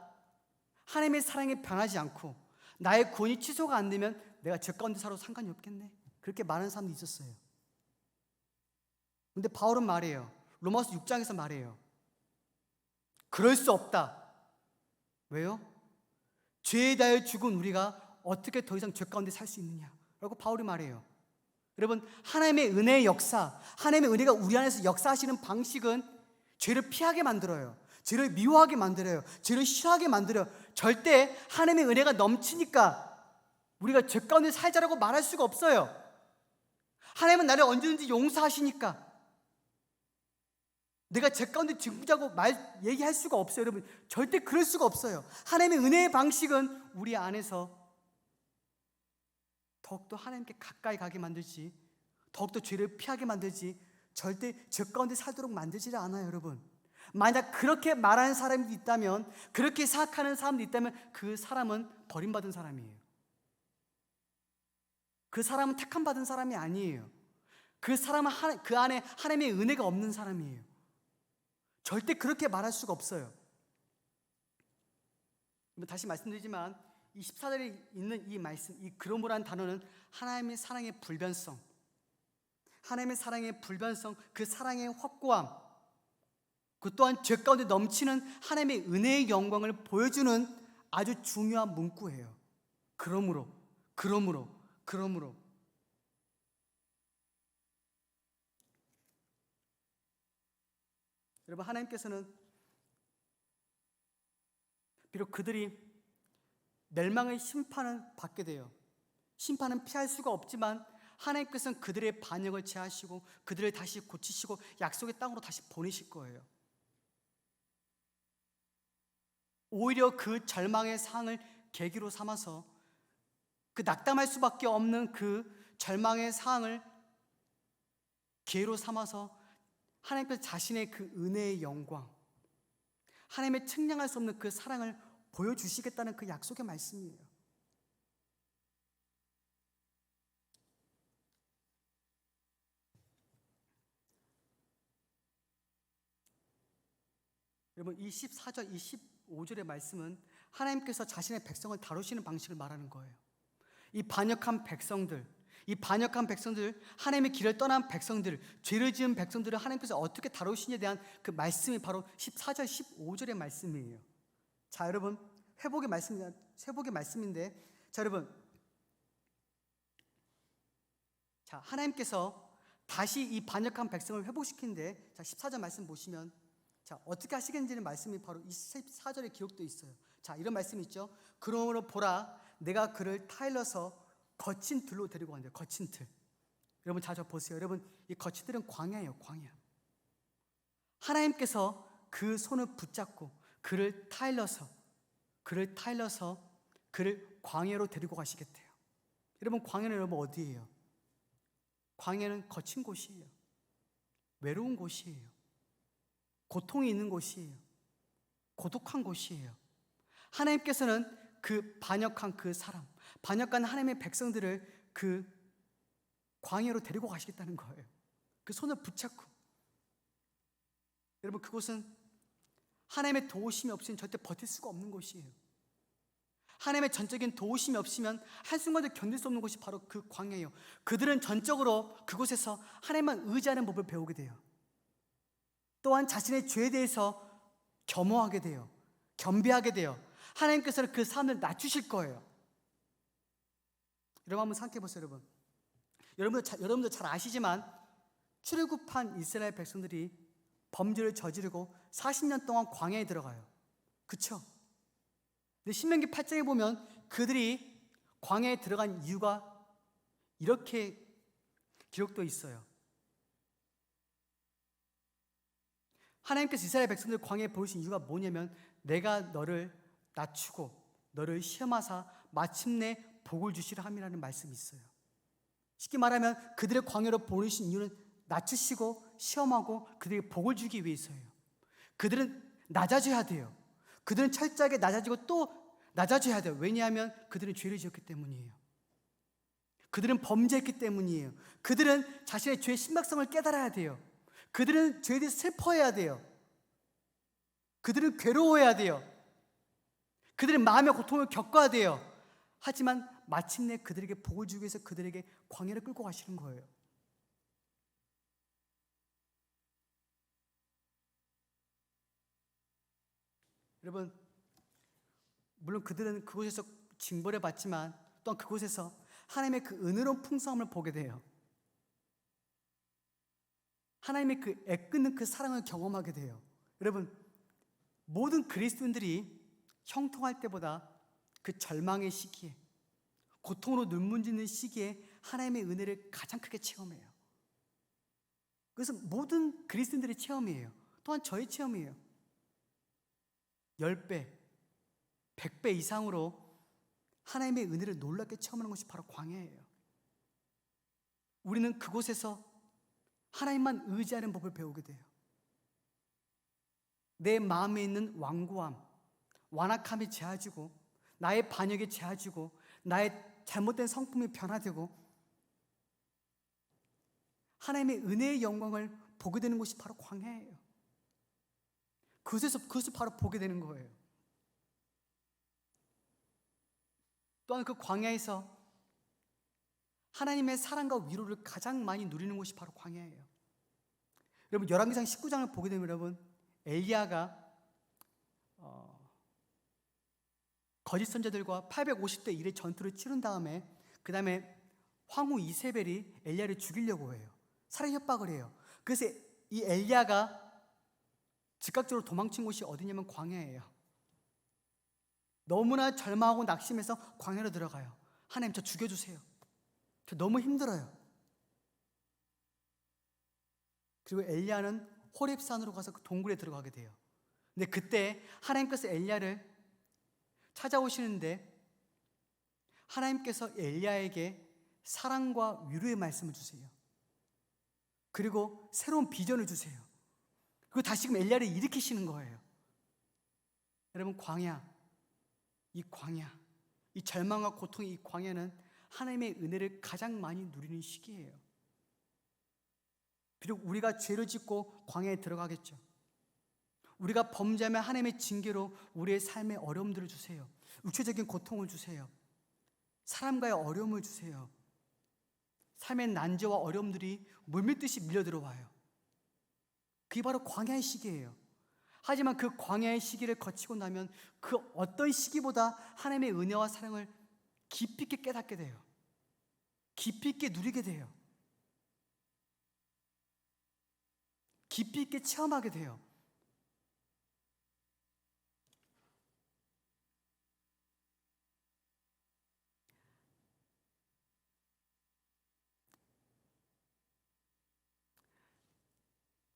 Speaker 1: 하나님의 사랑이 변하지 않고 나의 구원이 취소가 안 되면 내가 죄 가운데 살아도 상관이 없겠네. 그렇게 말하는 사람도 있었어요. 근데 바울은 말해요. 로마서 6장에서 말해요. 그럴 수 없다. 왜요? 죄에 대하여 죽은 우리가 어떻게 더 이상 죄 가운데 살 수 있느냐 라고 바울이 말해요. 여러분, 하나님의 은혜의 역사, 하나님의 은혜가 우리 안에서 역사하시는 방식은 죄를 피하게 만들어요. 죄를 미워하게 만들어요. 죄를 싫어하게 만들어요. 절대 하나님의 은혜가 넘치니까 우리가 죄 가운데 살자라고 말할 수가 없어요. 하나님은 나를 언제든지 용서하시니까 내가 죄 가운데 죽자고 얘기할 수가 없어요. 여러분, 절대 그럴 수가 없어요. 하나님의 은혜의 방식은 우리 안에서 더욱더 하나님께 가까이 가게 만들지, 더욱더 죄를 피하게 만들지, 절대 죄 가운데 살도록 만들지 않아요. 여러분, 만약 그렇게 말하는 사람이 있다면, 그렇게 생각하는 사람이 있다면 그 사람은 버림받은 사람이에요. 그 사람은 택함받은 사람이 아니에요. 그 사람은 그 안에 하나님의 은혜가 없는 사람이에요. 절대 그렇게 말할 수가 없어요. 다시 말씀드리지만 이 14절에 있는 이 말씀, 이 그러므라는 단어는 하나님의 사랑의 불변성, 하나님의 사랑의 불변성, 그 사랑의 확고함, 그 또한 죄 가운데 넘치는 하나님의 은혜의 영광을 보여주는 아주 중요한 문구예요. 그러므로 여러분, 하나님께서는 비록 그들이 멸망의 심판을 받게 돼요. 심판은 피할 수가 없지만 하나님께서는 그들의 반역을 제하시고 그들을 다시 고치시고 약속의 땅으로 다시 보내실 거예요. 오히려 그 절망의 상을 계기로 삼아서 그 낙담할 수밖에 없는 그 절망의 상을 기회로 삼아서 하나님께서 자신의 그 은혜의 영광, 하나님의 측량할 수 없는 그 사랑을 보여주시겠다는 그 약속의 말씀이에요. 여러분, 이 14절, 15절의 말씀은 하나님께서 자신의 백성을 다루시는 방식을 말하는 거예요. 이 반역한 백성들, 하나님의 길을 떠난 백성들, 죄를 지은 백성들을 하나님께서 어떻게 다루시냐에 대한 그 말씀이 바로 14절, 15절의 말씀이에요. 자, 여러분, 회복의 말씀인데, 자, 여러분, 자, 하나님께서 다시 이 반역한 백성을 회복시키는데, 자, 14절 말씀 보시면, 자, 어떻게 하시겠는지는 말씀이 바로 이 14절에 기록되어 있어요. 자, 이런 말씀이 있죠. 그러므로 보라, 내가 그를 타일러서 거친 들로 데리고 간대요. 거친 들. 여러분 자주 보세요. 여러분, 이 거친 들은 광야예요. 광야. 하나님께서 그 손을 붙잡고 그를 타일러서 그를 광야로 데리고 가시겠대요. 여러분, 광야는 여러분 어디예요? 광야는 거친 곳이에요. 외로운 곳이에요. 고통이 있는 곳이에요. 고독한 곳이에요. 하나님께서는 그 반역한 그 사람, 반역한 하나님의 백성들을 그 광야로 데리고 가시겠다는 거예요. 그 손을 붙잡고. 여러분, 그곳은 하나님의 도우심이 없으면 절대 버틸 수가 없는 곳이에요. 하나님의 전적인 도우심이 없으면 한순간도 견딜 수 없는 곳이 바로 그 광야예요. 그들은 전적으로 그곳에서 하나님만 의지하는 법을 배우게 돼요. 또한 자신의 죄에 대해서 겸허하게 돼요. 겸비하게 돼요. 하나님께서는 그 사람을 낮추실 거예요. 여러분 한번 생각해 보세요. 여러분도 잘 아시지만 출애굽한 이스라엘 백성들이 범죄를 저지르고 40년 동안 광야에 들어가요. 그렇죠? 근데 신명기 8장에 보면 그들이 광야에 들어간 이유가 이렇게 기록되어 있어요. 하나님께서 이스라엘 백성들 광야에 보내신 이유가 뭐냐면 내가 너를 낮추고 너를 시험하사 마침내 복을 주시라 함이라는 말씀이 있어요. 쉽게 말하면 그들의 광야로 보내신 이유는 낮추시고 시험하고 그들에게 복을 주기 위해서예요. 그들은 낮아져야 돼요. 그들은 철저하게 낮아지고 또 낮아져야 돼요. 왜냐하면 그들은 죄를 지었기 때문이에요. 그들은 범죄했기 때문이에요. 그들은 자신의 죄의 심각성을 깨달아야 돼요. 그들은 죄에 대해서 슬퍼해야 돼요. 그들은 괴로워해야 돼요. 그들은 마음의 고통을 겪어야 돼요. 하지만 마침내 그들에게 복을 주기 위해서 그들에게 광야를 끌고 가시는 거예요. 여러분, 물론 그들은 그곳에서 징벌을 받지만 또한 그곳에서 하나님의 그 은혜로운 풍성함을 보게 돼요. 하나님의 그 애끓는 그 사랑을 경험하게 돼요. 여러분, 모든 그리스도인들이 형통할 때보다 그 절망의 시기에, 고통으로 눈물 짓는 시기에 하나님의 은혜를 가장 크게 체험해요. 그래서 모든 그리스도인들의 체험이에요. 또한 저의 체험이에요. 10배, 100배 이상으로 하나님의 은혜를 놀랍게 체험하는 것이 바로 광야예요. 우리는 그곳에서 하나님만 의지하는 법을 배우게 돼요. 내 마음에 있는 완고함, 완악함이 제하지고 나의 반역이 제하지고 나의 잘못된 성품이 변화되고 하나님의 은혜의 영광을 보게 되는 곳이 바로 광야예요. 그것을 바로 보게 되는 거예요. 또한 그 광야에서 하나님의 사랑과 위로를 가장 많이 누리는 곳이 바로 광야예요. 여러분, 열왕기상 19장을 보게 되면 여러분, 엘리야가 거짓 선지자들과 850대 1의 전투를 치른 다음에 그 다음에 황후 이세벨이 엘리야를 죽이려고 해요. 살해 협박을 해요. 그래서 이 엘리야가 즉각적으로 도망친 곳이 어디냐면 광야예요. 너무나 절망하고 낙심해서 광야로 들어가요. 하나님, 저 죽여주세요. 저 너무 힘들어요. 그리고 엘리야는 호렙산으로 가서 그 동굴에 들어가게 돼요. 근데 그때 하나님께서 엘리야를 찾아오시는데 하나님께서 엘리야에게 사랑과 위로의 말씀을 주세요. 그리고 새로운 비전을 주세요. 그리고 다시금 엘리야를 일으키시는 거예요. 여러분, 이 절망과 고통의 이 광야는 하나님의 은혜를 가장 많이 누리는 시기예요. 비록 우리가 죄를 짓고 광야에 들어가겠죠. 우리가 범죄하면 하나님의 징계로 우리의 삶에 어려움들을 주세요. 육체적인 고통을 주세요. 사람과의 어려움을 주세요. 삶의 난제와 어려움들이 물밀듯이 밀려들어와요. 그게 바로 광야의 시기예요. 하지만 그 광야의 시기를 거치고 나면 그 어떤 시기보다 하나님의 은혜와 사랑을 깊이 있게 깨닫게 돼요. 깊이 있게 누리게 돼요. 깊이 있게 체험하게 돼요.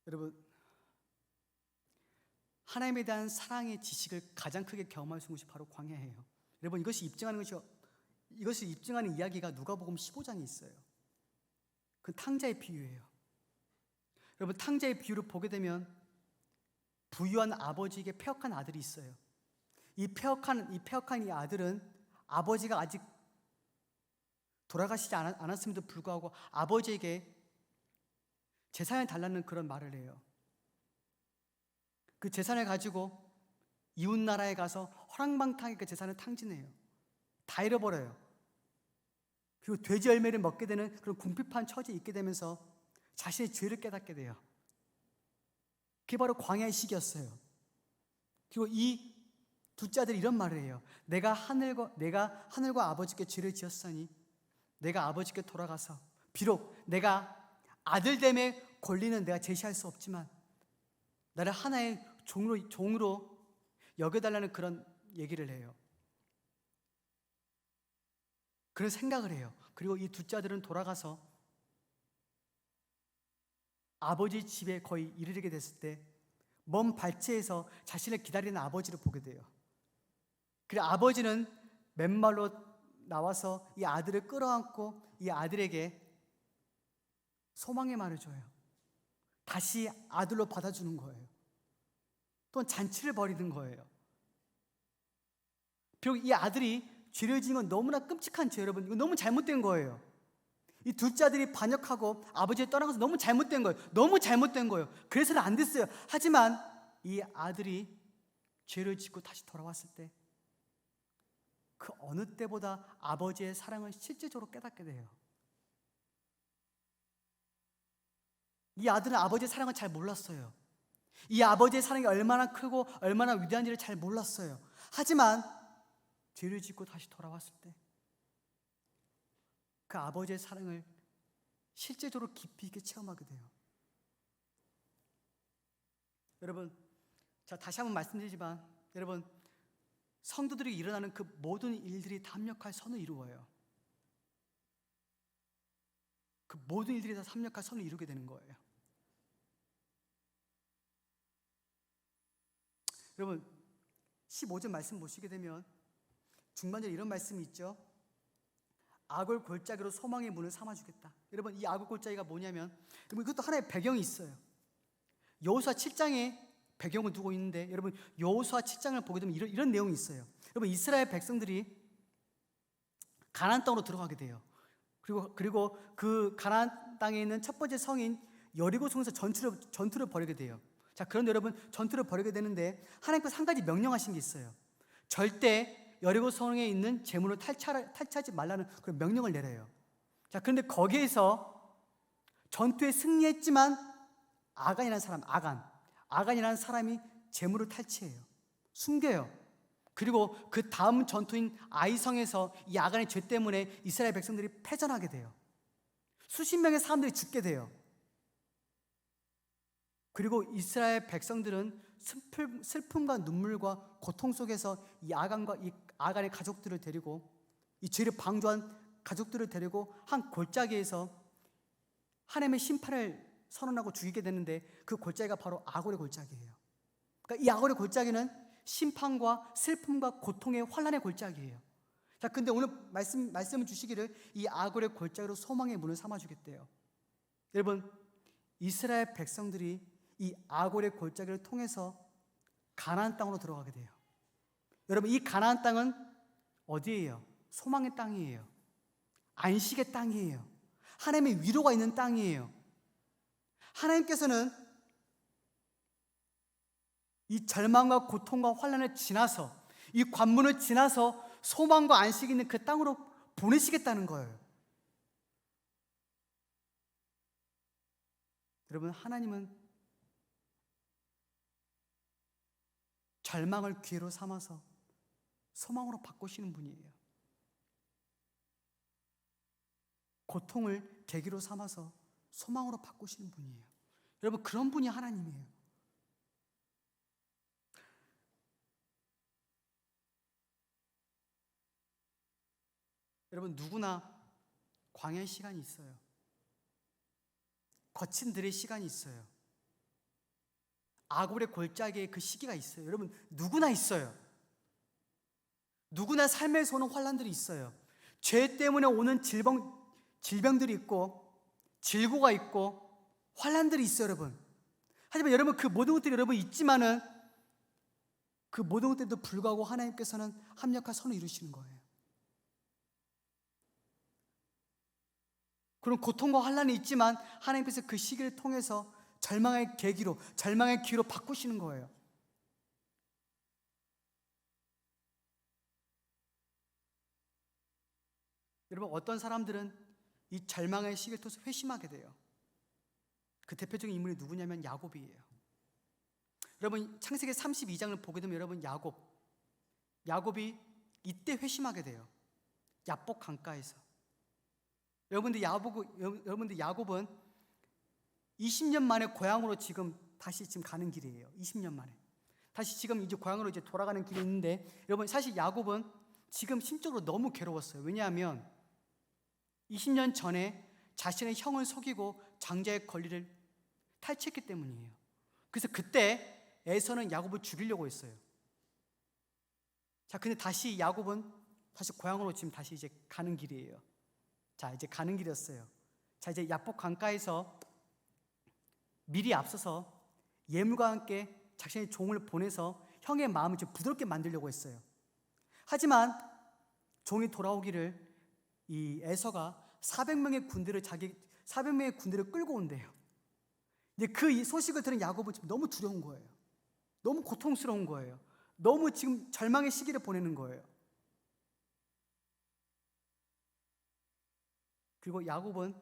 Speaker 1: 여러분, 하나님에 대한 사랑의 지식을 가장 크게 경험할 수 있는 것이 바로 광야예요. 여러분, 이것을 입증하는 이야기가 누가복음 15장에 있어요. 그 탕자의 비유예요. 여러분, 탕자의 비유를 보게 되면 부유한 아버지에게 폐역한 아들이 있어요. 이 폐역한 이 아들은 아버지가 아직 돌아가시지 않았음에도 불구하고 아버지에게 재산을 달라는 그런 말을 해요. 그 재산을 가지고 이웃 나라에 가서 허랑방탕하게 그 재산을 탕진해요. 다 잃어버려요. 그리고 돼지 열매를 먹게 되는 그런 궁핍한 처지에 있게 되면서 자신의 죄를 깨닫게 돼요. 그게 바로 광야의 시기였어요. 그리고 이 둘째 아들이 이런 말을 해요. 내가 하늘과 아버지께 죄를 지었으니 내가 아버지께 돌아가서 비록 내가 아들됨의 권리는 내가 제시할 수 없지만 나를 하나의 종으로 여겨달라는 그런 얘기를 해요. 그런 생각을 해요. 그리고 이 둘째 아들은 돌아가서 아버지 집에 거의 이르게 됐을 때 먼 발치에서 자신을 기다리는 아버지를 보게 돼요. 그리고 아버지는 맨발로 나와서 이 아들을 끌어안고 이 아들에게 소망의 말을 줘요. 다시 아들로 받아주는 거예요. 또는 잔치를 벌이는 거예요. 비록 이 아들이 죄를 지은 건 너무나 끔찍한 죄, 여러분. 이거 너무 잘못된 거예요. 이 둘째 아들이 반역하고 아버지를 떠나가서 너무 잘못된 거예요. 너무 잘못된 거예요. 그래서는 안 됐어요. 하지만 이 아들이 죄를 짓고 다시 돌아왔을 때 그 어느 때보다 아버지의 사랑을 실제적으로 깨닫게 돼요. 이 아들은 아버지의 사랑을 잘 몰랐어요. 이 아버지의 사랑이 얼마나 크고 얼마나 위대한지를 잘 몰랐어요. 하지만 죄를 짓고 다시 돌아왔을 때 그 아버지의 사랑을 실제적으로 깊이 있게 체험하게 돼요. 여러분, 자, 다시 한번 말씀드리지만 여러분, 성도들이 일어나는 그 모든 일들이 다 합력할 선을 이루어요. 그 모든 일들이 다 합력할 선을 이루게 되는 거예요. 여러분, 15절 말씀 보시게 되면 중반절에 이런 말씀이 있죠. 악을 골짜기로 소망의 문을 삼아주겠다. 여러분, 이 악을 골짜기가 뭐냐면, 여러분, 이것도 하나의 배경이 있어요. 여호수아 7장에 배경을 두고 있는데, 여러분, 여호수아 7장을 보게 되면 이런 내용이 있어요. 여러분, 이스라엘 백성들이 가나안 땅으로 들어가게 돼요. 그리고 그 가나안 땅에 있는 첫 번째 성인 여리고 성에서 전투를 벌이게 돼요. 자, 그런데 여러분, 전투를 벌이게 되는데 하나님께서 한 가지 명령하신 게 있어요. 절대 여리고 성에 있는 재물을 탈취하지 말라는 그런 명령을 내려요. 자, 그런데 거기에서 전투에 승리했지만 아간이라는 사람이 재물을 탈취해요. 숨겨요. 그리고 그 다음 전투인 아이성에서 이 아간의 죄 때문에 이스라엘 백성들이 패전하게 돼요. 수십 명의 사람들이 죽게 돼요. 그리고 이스라엘 백성들은 슬픔과 눈물과 고통 속에서 이 아간의 가족들을 데리고, 이 죄를 방조한 가족들을 데리고 한 골짜기에서 하나님의 심판을 선언하고 죽이게 되는데, 그 골짜기가 바로 아골의 골짜기예요. 그러니까 이 아골의 골짜기는 심판과 슬픔과 고통의 환란의 골짜기예요. 자, 근데 오늘 말씀을 주시기를 이 아골의 골짜기로 소망의 문을 삼아주겠대요. 여러분, 이스라엘 백성들이 이 아골의 골짜기를 통해서 가나안 땅으로 들어가게 돼요. 여러분, 이 가나안 땅은 어디예요? 소망의 땅이에요. 안식의 땅이에요. 하나님의 위로가 있는 땅이에요. 하나님께서는 이 절망과 고통과 환난을 지나서, 이 관문을 지나서 소망과 안식이 있는 그 땅으로 보내시겠다는 거예요. 여러분, 하나님은 절망을 기회로 삼아서 소망으로 바꾸시는 분이에요. 고통을 계기로 삼아서 소망으로 바꾸시는 분이에요. 여러분, 그런 분이 하나님이에요. 여러분, 누구나 광야의 시간이 있어요. 거친 들의 시간이 있어요. 아골의 골짜기에 그 시기가 있어요. 여러분, 누구나 있어요. 누구나 삶에서 오는 환난들이 있어요. 죄 때문에 오는 질병들이 있고 질고가 있고 환난들이 있어요, 여러분. 하지만 여러분, 그 모든 것들이 여러분 있지만은 그 모든 것들에도 불구하고 하나님께서는 합력한 선을 이루시는 거예요. 그런 고통과 환난이 있지만 하나님께서 그 시기를 통해서 절망의 계기로, 절망의 기회로 바꾸시는 거예요. 여러분, 어떤 사람들은 이 절망의 시기를 통해서 회심하게 돼요. 그 대표적인 인물이 누구냐면 야곱이에요. 여러분, 창세기 32장을 보게 되면 여러분, 야곱이 이때 회심하게 돼요. 야복 강가에서. 여러분들 야곱은 20년 만에 고향으로 다시 가는 길이에요. 20년 만에. 다시 지금 이제 고향으로 이제 돌아가는 길이 있는데, 여러분, 사실 야곱은 지금 심적으로 너무 괴로웠어요. 왜냐하면 20년 전에 자신의 형을 속이고 장자의 권리를 탈취했기 때문이에요. 그래서 그때 에서는 야곱을 죽이려고 했어요. 자, 근데 다시 야곱은 다시 고향으로 지금 다시 이제 가는 길이에요. 자, 이제 가는 길이었어요. 자, 이제 야복 강가에서 미리 앞서서 예물과 함께 자신의 종을 보내서 형의 마음을 좀 부드럽게 만들려고 했어요. 하지만 종이 돌아오기를 이 에서가 400명의 군대를 끌고 온대요. 근데 그 소식을 들은 야곱은 지금 너무 두려운 거예요. 너무 고통스러운 거예요. 너무 지금 절망의 시기를 보내는 거예요. 그리고 야곱은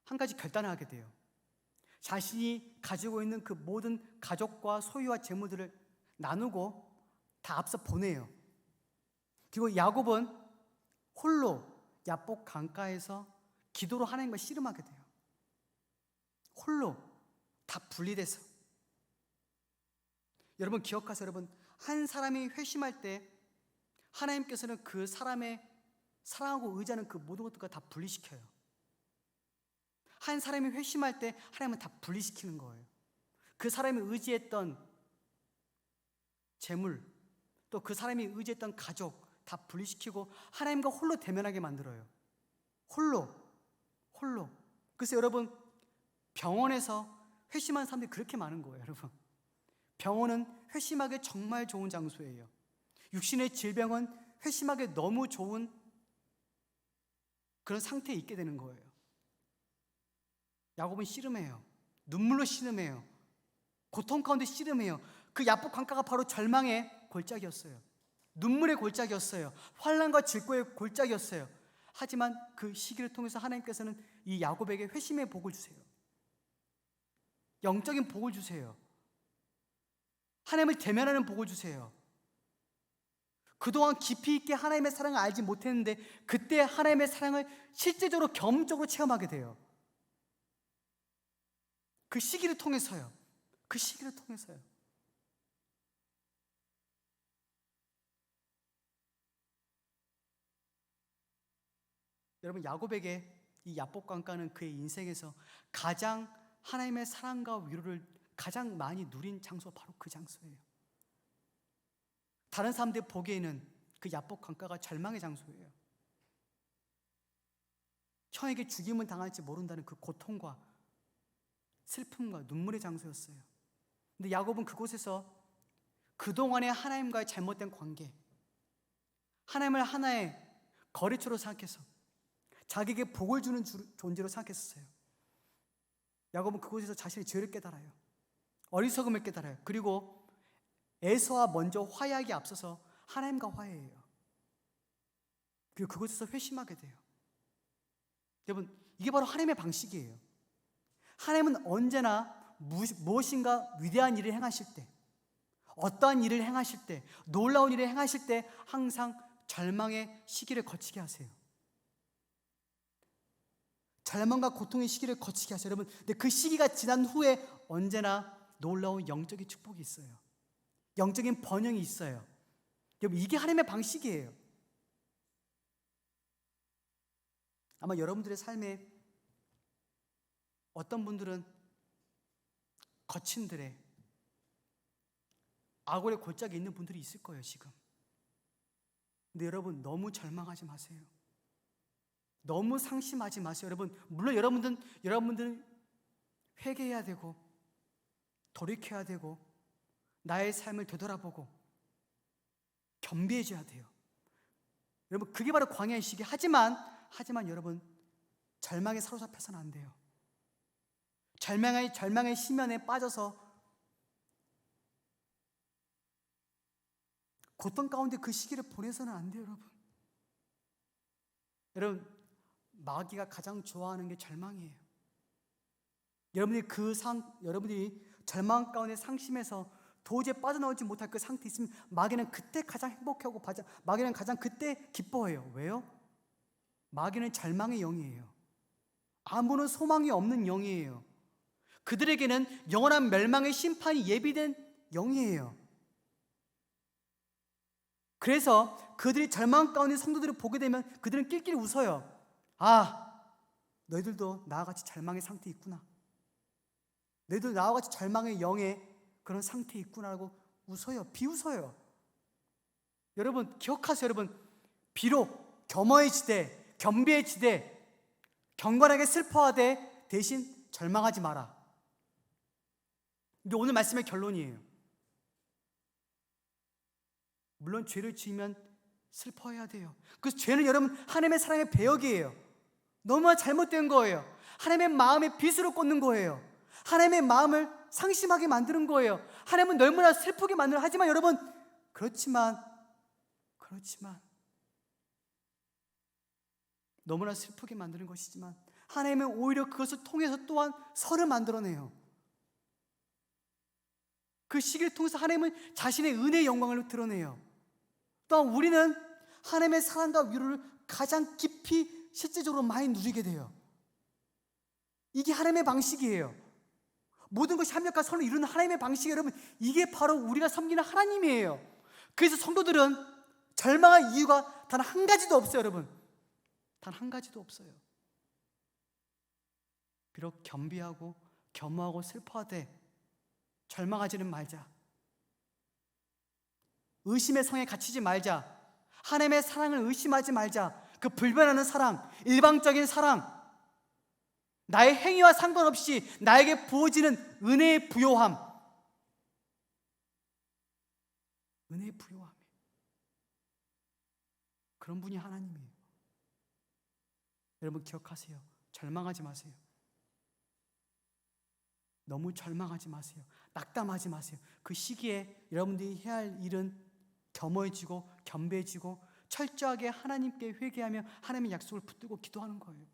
Speaker 1: 한 가지 결단을 하게 돼요. 자신이 가지고 있는 그 모든 가족과 소유와 재물들을 나누고 다 앞서 보내요. 그리고 야곱은 홀로 야복 강가에서 기도로 하나님과 씨름하게 돼요. 홀로 다 분리돼서. 여러분, 기억하세요. 여러분, 한 사람이 회심할 때 하나님께서는 그 사람의 사랑하고 의지하는 그 모든 것들과 다 분리시켜요. 한 사람이 회심할 때 하나님은 다 분리시키는 거예요. 그 사람이 의지했던 재물, 또 그 사람이 의지했던 가족 다 분리시키고 하나님과 홀로 대면하게 만들어요. 홀로. 그래서 여러분, 병원에서 회심한 사람들이 그렇게 많은 거예요, 여러분. 병원은 회심하기 정말 좋은 장소예요. 육신의 질병은 회심하기 너무 좋은 그런 상태에 있게 되는 거예요. 야곱은 씨름해요. 눈물로 씨름해요. 고통 가운데 씨름해요. 그 야복 강가가 바로 절망의 골짜기였어요. 눈물의 골짜기였어요. 환난과 질고의 골짜기였어요. 하지만 그 시기를 통해서 하나님께서는 이 야곱에게 회심의 복을 주세요. 영적인 복을 주세요. 하나님을 대면하는 복을 주세요. 그동안 깊이 있게 하나님의 사랑을 알지 못했는데 그때 하나님의 사랑을 실제적으로 경험적으로 체험하게 돼요. 그 시기를 통해서요. 여러분, 야곱에게 이 야복 강가는 그의 인생에서 가장 하나님의 사랑과 위로를 가장 많이 누린 장소, 바로 그 장소예요. 다른 사람들이 보기에는 그 야복 강가가 절망의 장소예요. 형에게 죽임을 당할지 모른다는 그 고통과 슬픔과 눈물의 장소였어요. 근데 야곱은 그곳에서 그동안의 하나님과의 잘못된 관계, 하나님을 하나의 거래처로 생각해서 자기에게 복을 주는 존재로 생각했었어요. 야곱은 그곳에서 자신의 죄를 깨달아요. 어리석음을 깨달아요. 그리고 에서와 먼저 화해하기 앞서서 하나님과 화해해요. 그리고 그곳에서 회심하게 돼요. 여러분, 이게 바로 하나님의 방식이에요. 하나님은 언제나 무엇인가 위대한 일을 행하실 때, 어떠한 일을 행하실 때, 놀라운 일을 행하실 때 항상 절망의 시기를 거치게 하세요. 절망과 고통의 시기를 거치게 하세요. 여러분, 근데 그 시기가 지난 후에 언제나 놀라운 영적인 축복이 있어요. 영적인 번영이 있어요. 여러분, 이게 하나님의 방식이에요. 아마 여러분들의 삶에 어떤 분들은 거친 들에 악월의 골짜기에 있는 분들이 있을 거예요, 지금. 근데 여러분, 너무 절망하지 마세요. 너무 상심하지 마세요. 여러분, 물론 여러분들은 회개해야 되고 돌이켜야 되고 나의 삶을 되돌아보고 겸비해져야 돼요. 여러분, 그게 바로 광야의 시기. 하지만 여러분, 절망에 사로잡혀서는 안 돼요. 절망의 심연에 빠져서 고통 가운데 그 시기를 보내서는 안 돼요, 여러분. 여러분, 마귀가 가장 좋아하는 게 절망이에요. 여러분들이 절망 가운데 상심해서 도저히 빠져나오지 못할 그 상태에 있으면 마귀는 그때 가장 행복하고 마귀는 가장 그때 기뻐해요. 왜요? 마귀는 절망의 영이에요. 아무런 소망이 없는 영이에요. 그들에게는 영원한 멸망의 심판이 예비된 영이에요. 그래서 그들이 절망 가운데 성도들을 보게 되면 그들은 낄낄 웃어요. 아, 너희들도 나와 같이 절망의 상태에 있구나. 너희들 나와 같이 절망의 영의 그런 상태에 있구나라고 웃어요. 비웃어요. 여러분, 기억하세요. 여러분, 비록 겸허의 지대, 겸비의 지대, 경건하게 슬퍼하되 대신 절망하지 마라. 이게 오늘 말씀의 결론이에요. 물론 죄를 지으면 슬퍼해야 돼요. 그래서 죄는 여러분 하나님의 사랑의 배역이에요. 너무나 잘못된 거예요. 하나님의 마음에 빗으로 꽂는 거예요. 하나님의 마음을 상심하게 만드는 거예요. 하나님은 너무나 슬프게 만드는. 하지만 여러분, 그렇지만 너무나 슬프게 만드는 것이지만 하나님은 오히려 그것을 통해서 또한 선을 만들어내요. 그 시기를 통해서 하나님은 자신의 은혜의 영광을 드러내요. 또한 우리는 하나님의 사랑과 위로를 가장 깊이 실제적으로 많이 누리게 돼요. 이게 하나님의 방식이에요. 모든 것이 합력과 선을 이루는 하나님의 방식이, 여러분, 이게 바로 우리가 섬기는 하나님이에요. 그래서 성도들은 절망할 이유가 단 한 가지도 없어요. 여러분, 단 한 가지도 없어요. 비록 겸비하고 겸허하고 슬퍼하되 절망하지는 말자. 의심의 성에 갇히지 말자. 하나님의 사랑을 의심하지 말자. 그 불변하는 사랑, 일방적인 사랑, 나의 행위와 상관없이 나에게 부어지는 은혜의 부요함. 은혜의 부요함. 그런 분이 하나님이에요. 여러분, 기억하세요. 절망하지 마세요. 너무 절망하지 마세요. 낙담하지 마세요. 그 시기에 여러분들이 해야 할 일은 겸허해지고 겸비해지고 철저하게 하나님께 회개하며 하나님의 약속을 붙들고 기도하는 거예요.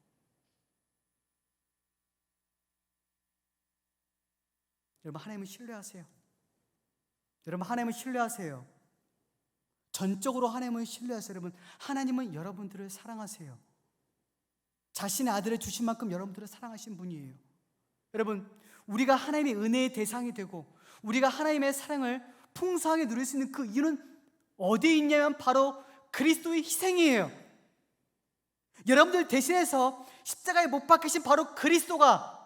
Speaker 1: 여러분, 하나님을 신뢰하세요. 여러분, 하나님을 신뢰하세요. 전적으로 하나님을 신뢰하세요. 여러분, 하나님은 여러분들을 사랑하세요. 자신의 아들을 주신 만큼 여러분들을 사랑하신 분이에요. 여러분, 우리가 하나님의 은혜의 대상이 되고 우리가 하나님의 사랑을 풍성하게 누릴 수 있는 그 이유는 어디에 있냐면 바로 그리스도의 희생이에요. 여러분들 대신해서 십자가에 못 박히신 바로 그리스도가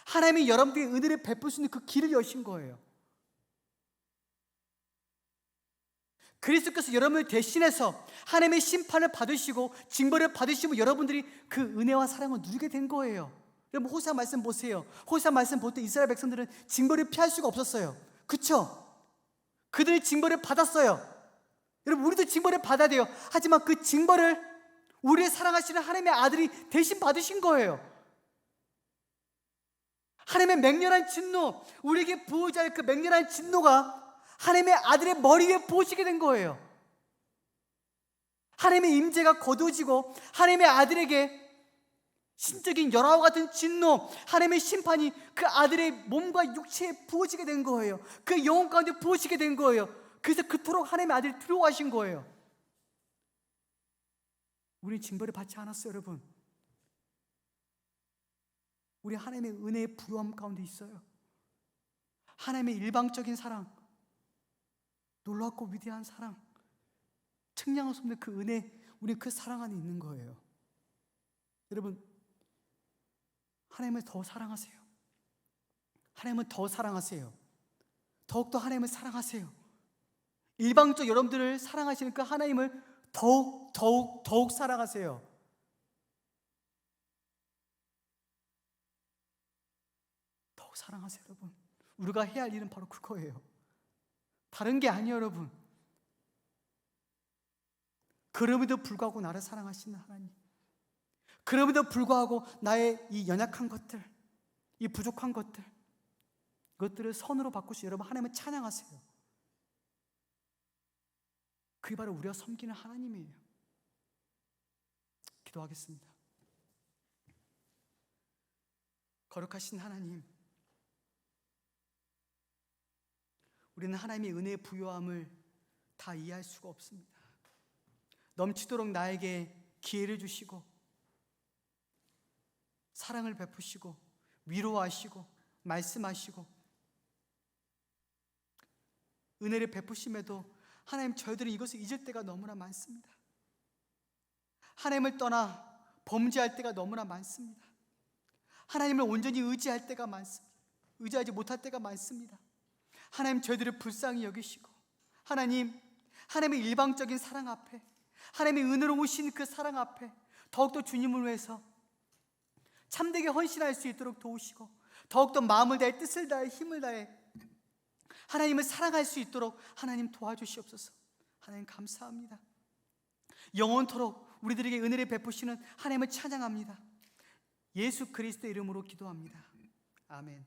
Speaker 1: 하나님이 여러분들에게 은혜를 베풀 수 있는 그 길을 여신 거예요. 그리스도께서 여러분을 대신해서 하나님의 심판을 받으시고 징벌을 받으시고 여러분들이 그 은혜와 사랑을 누리게 된 거예요. 여러분, 호세아 말씀 보세요. 호세아 말씀 볼 때 이스라엘 백성들은 징벌을 피할 수가 없었어요. 그렇죠? 그들이 징벌을 받았어요. 여러분, 우리도 징벌을 받아야 돼요. 하지만 그 징벌을 우리의 사랑하시는 하나님의 아들이 대신 받으신 거예요. 하나님의 맹렬한 진노, 우리에게 부어져야 할 그 맹렬한 진노가 하나님의 아들의 머리 위에 부어지게 된 거예요. 하나님의 임재가 거두어지고 하나님의 아들에게 신적인 열화와 같은 진노, 하나님의 심판이 그 아들의 몸과 육체에 부어지게 된 거예요. 그 영혼 가운데 부어지게 된 거예요. 그래서 그토록 하나님의 아들이 두려워하신 거예요. 우리는 징벌을 받지 않았어요, 여러분. 우리 하나님의 은혜의 부요함 가운데 있어요. 하나님의 일방적인 사랑, 놀랍고 위대한 사랑, 측량할 수 없는 그 은혜, 우리 그 사랑 안에 있는 거예요. 여러분, 하나님을 더 사랑하세요. 하나님을 더 사랑하세요. 더욱더 하나님을 사랑하세요. 일방적 여러분들을 사랑하시는 그 하나님을 더욱 사랑하세요. 더욱 사랑하세요, 여러분. 우리가 해야 할 일은 바로 그거예요. 다른 게 아니에요, 여러분. 그럼에도 불구하고 나를 사랑하시는 하나님, 그럼에도 불구하고 나의 이 연약한 것들, 이 부족한 것들, 이것들을 선으로 바꾸시고 여러분 하나님을 찬양하세요. 그게 바로 우리가 섬기는 하나님이에요. 기도하겠습니다. 거룩하신 하나님, 우리는 하나님의 은혜의 부요함을 다 이해할 수가 없습니다. 넘치도록 나에게 기회를 주시고 사랑을 베푸시고 위로하시고 말씀하시고 은혜를 베푸심에도 하나님, 저희들은 이것을 잊을 때가 너무나 많습니다. 하나님을 떠나 범죄할 때가 너무나 많습니다. 하나님을 온전히 의지할 때가 많습니다. 의지하지 못할 때가 많습니다. 하나님, 저희들을 불쌍히 여기시고 하나님의 일방적인 사랑 앞에, 하나님의 은혜로우신 그 사랑 앞에 더욱더 주님을 위해서 참되게 헌신할 수 있도록 도우시고 더욱더 마음을 다해 뜻을 다해 힘을 다해 하나님을 사랑할 수 있도록 하나님 도와주시옵소서. 하나님 감사합니다. 영원토록 우리들에게 은혜를 베푸시는 하나님을 찬양합니다. 예수 그리스도의 이름으로 기도합니다. 아멘.